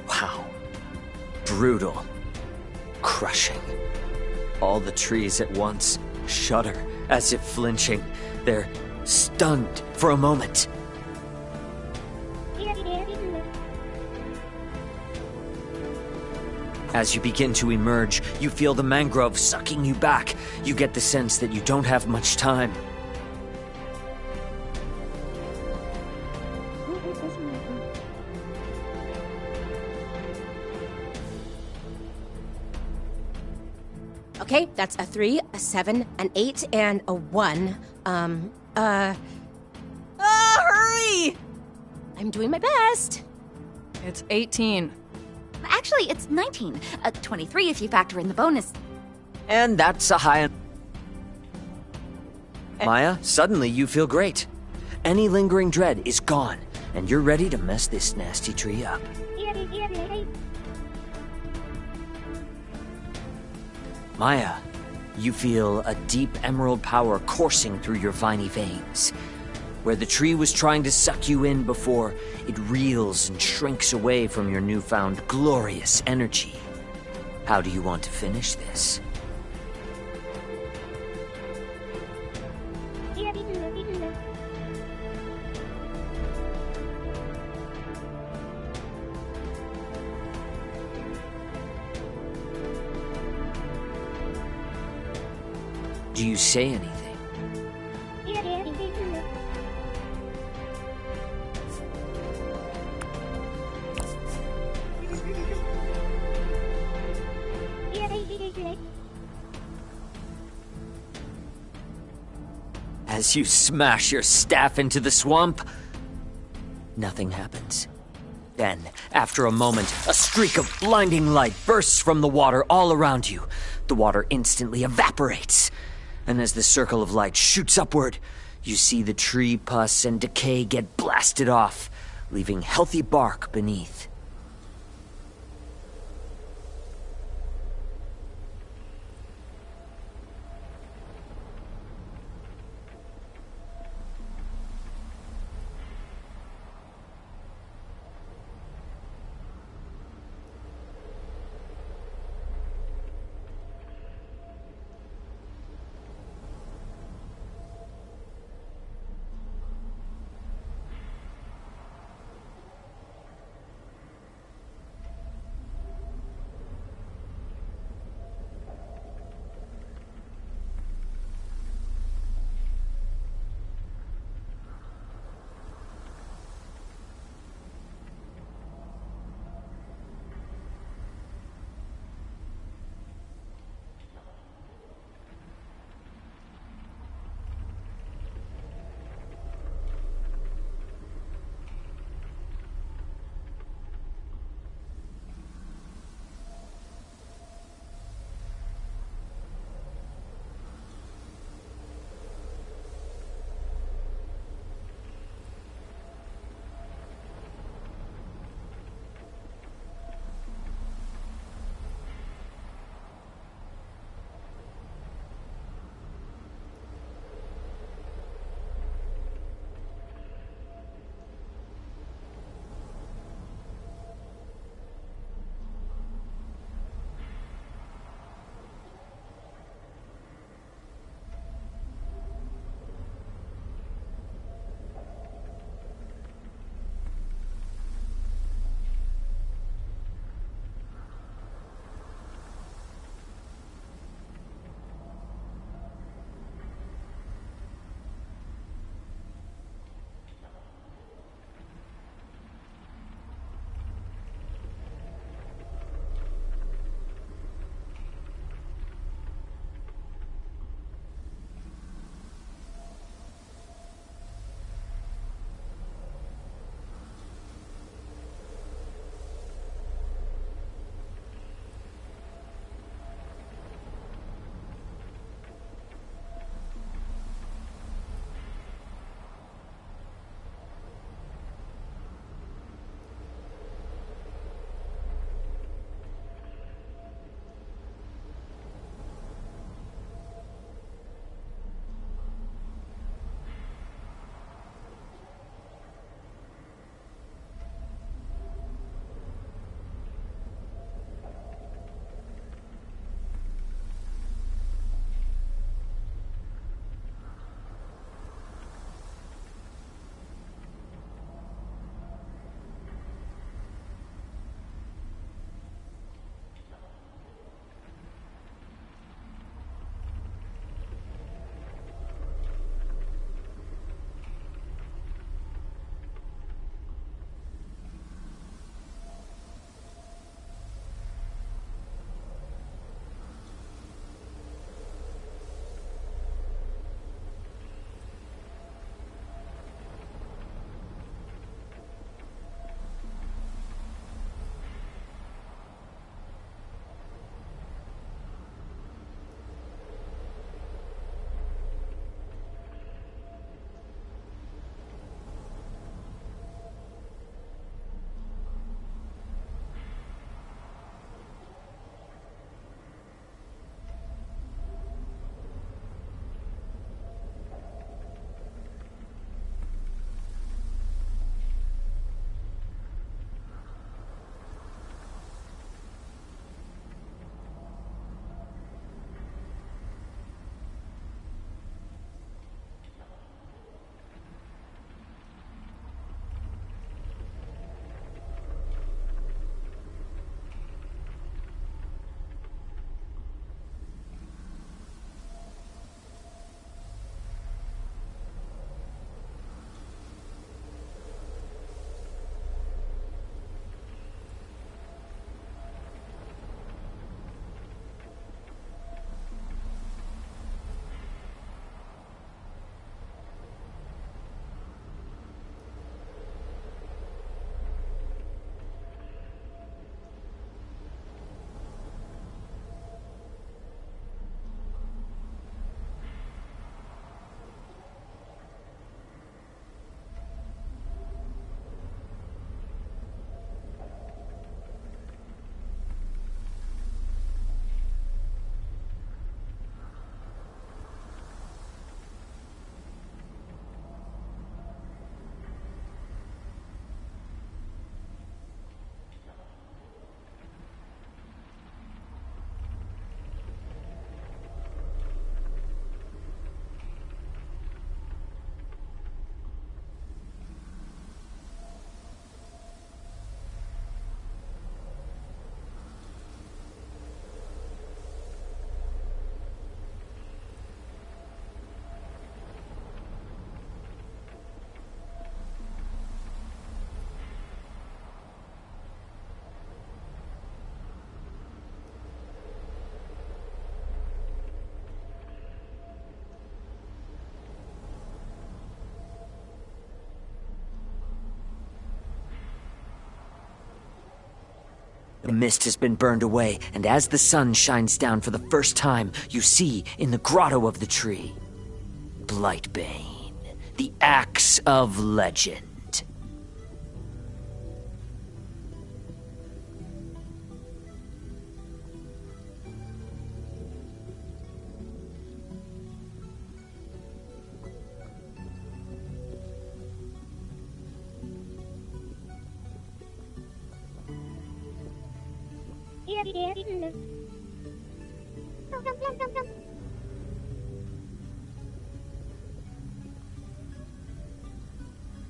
Wow. Brutal. Crushing. All the trees at once shudder, as if flinching. They're stunned for a moment. As you begin to emerge, you feel the mangrove sucking you back. You get the sense that you don't have much time. Okay, that's a 3, a 7, an 8, and a 1. Hurry! I'm doing my best. It's 18. Actually, it's 19. 23 if you factor in the bonus. And that's a high... Maya, suddenly you feel great. Any lingering dread is gone, and you're ready to mess this nasty tree up. Maya, you feel a deep emerald power coursing through your viney veins. Where the tree was trying to suck you in before, it reels and shrinks away from your newfound glorious energy. How do you want to finish this? Do you say anything? As you smash your staff into the swamp, nothing happens. Then, after a moment, a streak of blinding light bursts from the water all around you. The water instantly evaporates. And as the circle of light shoots upward, you see the tree pus and decay get blasted off, leaving healthy bark beneath. The mist has been burned away, and as the sun shines down for the first time, you see in the grotto of the tree, Blightbane, the Axe of Legend.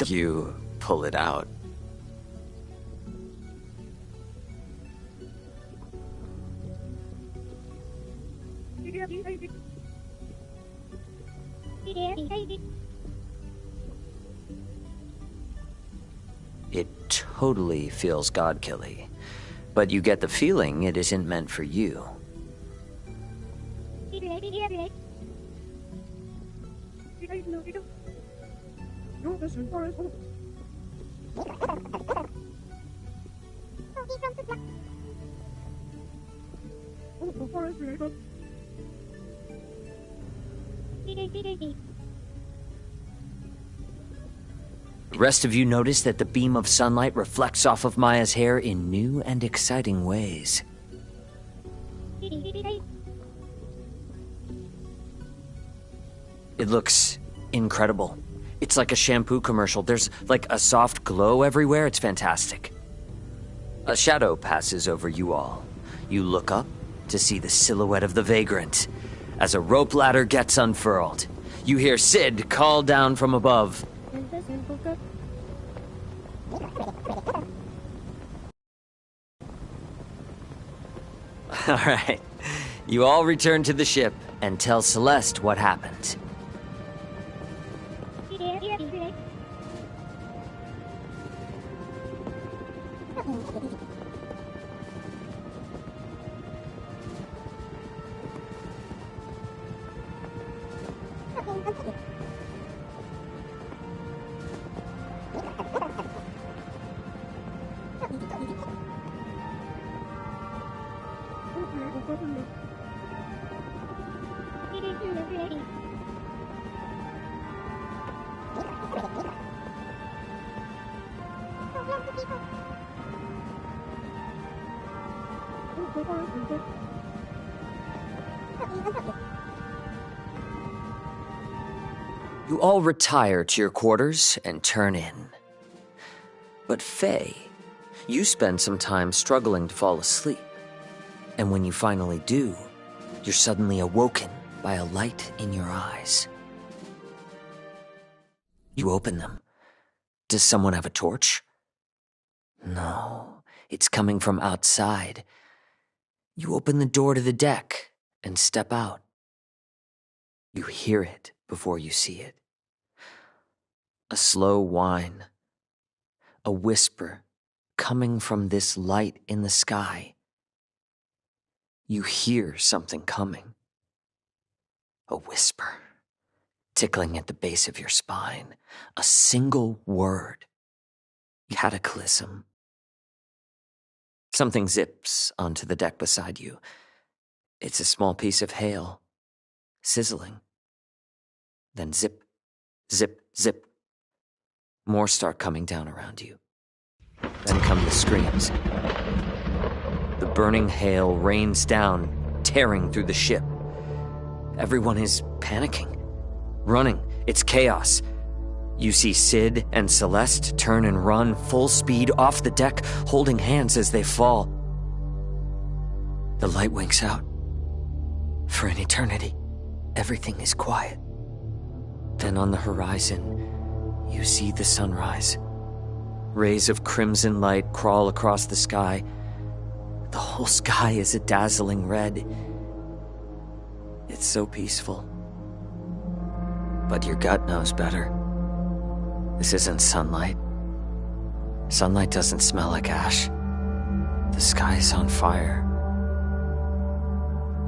You pull it out. It totally feels God-killy, but you get the feeling it isn't meant for you. The rest of you notice that the beam of sunlight reflects off of Maya's hair in new and exciting ways. It looks incredible. It's like a shampoo commercial. There's like a soft glow everywhere. It's fantastic. A shadow passes over you all. You look up to see the silhouette of the Vagrant. As a rope ladder gets unfurled, you hear Sid call down from above. All right. You all return to the ship and tell Celeste what happened. You all retire to your quarters and turn in. But Faye, you spend some time struggling to fall asleep. And when you finally do, you're suddenly awoken by a light in your eyes. You open them. Does someone have a torch? No, it's coming from outside. You open the door to the deck and step out. You hear it before you see it. A slow whine. A whisper coming from this light in the sky. You hear something coming. A whisper, tickling at the base of your spine. A single word. Cataclysm. Something zips onto the deck beside you. It's a small piece of hail, sizzling. Then zip, zip, zip. More start coming down around you. Then come the screams. The burning hail rains down, tearing through the ship. Everyone is panicking, running. It's chaos. You see Sid and Celeste turn and run full speed off the deck, holding hands as they fall. The light winks out. For an eternity, everything is quiet. Then on the horizon, you see the sunrise. Rays of crimson light crawl across the sky. The whole sky is a dazzling red. It's so peaceful. But your gut knows better. This isn't sunlight. Sunlight doesn't smell like ash. The sky is on fire.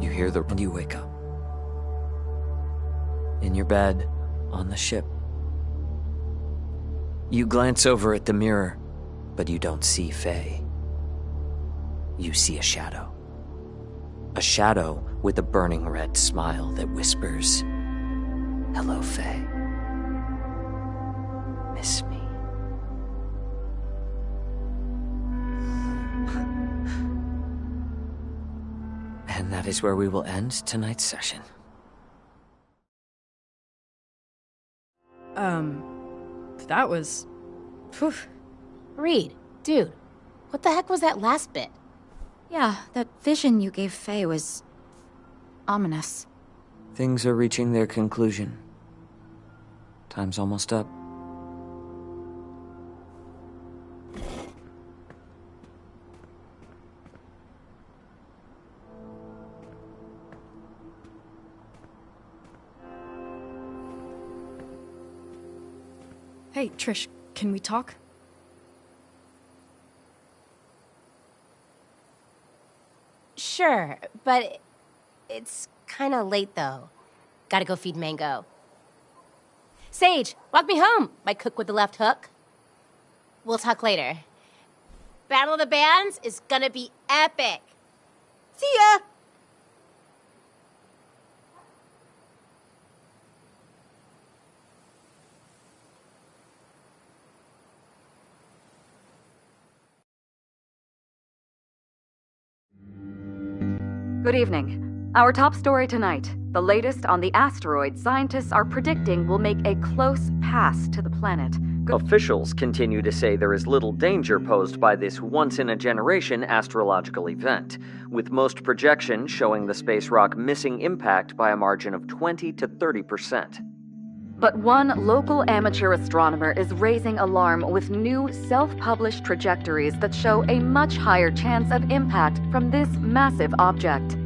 You hear the wind, you wake up. In your bed, on the ship. You glance over at the mirror, but you don't see Faye. you see a shadow. A shadow with a burning red smile that whispers, "Hello, Faye. Miss me?" And that is where we will end tonight's session. That was... Whew. Reed, dude, what the heck was that last bit? Yeah, that vision you gave Faye was... ominous. Things are reaching their conclusion. Time's almost up. Hey, Trish, can we talk? Sure, but it's kind of late though. Gotta go feed Mango. Sage, walk me home, my cook with the left hook. We'll talk later. Battle of the Bands is gonna be epic. See ya! Good evening. Our top story tonight, the latest on the asteroid scientists are predicting will make a close pass to the planet. Officials continue to say there is little danger posed by this once-in-a-generation astrological event, with most projections showing the space rock missing impact by a margin of 20 to 30%. But one local amateur astronomer is raising alarm with new self-published trajectories that show a much higher chance of impact from this massive object.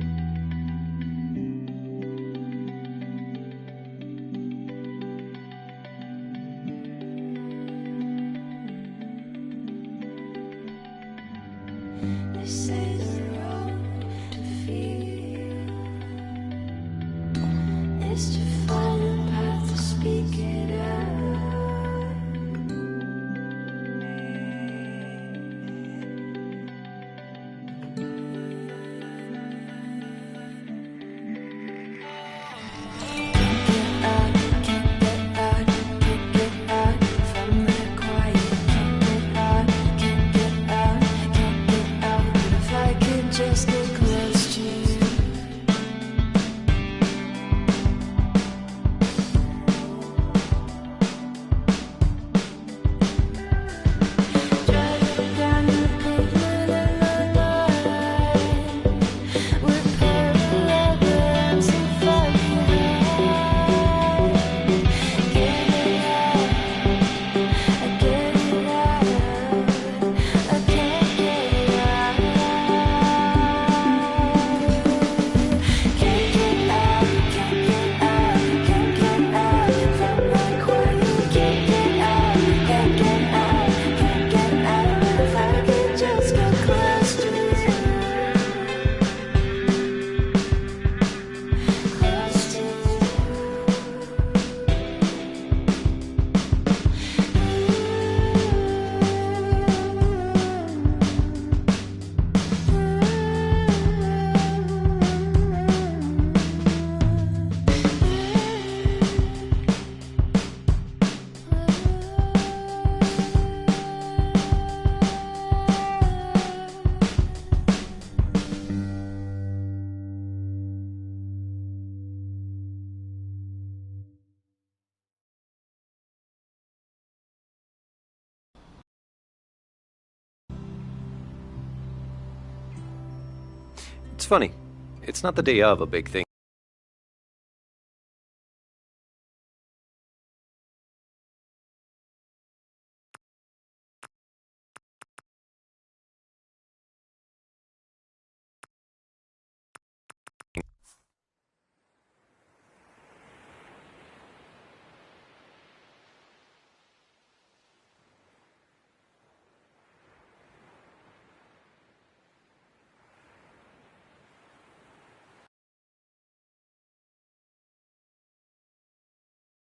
This is the road to feel. It's to find a path to speak it out. Just get close to you. Driving down the pavement in the night with parallel lines and fucking get it out, I get it out, I can't get it out. It's funny. It's not the day of a big thing.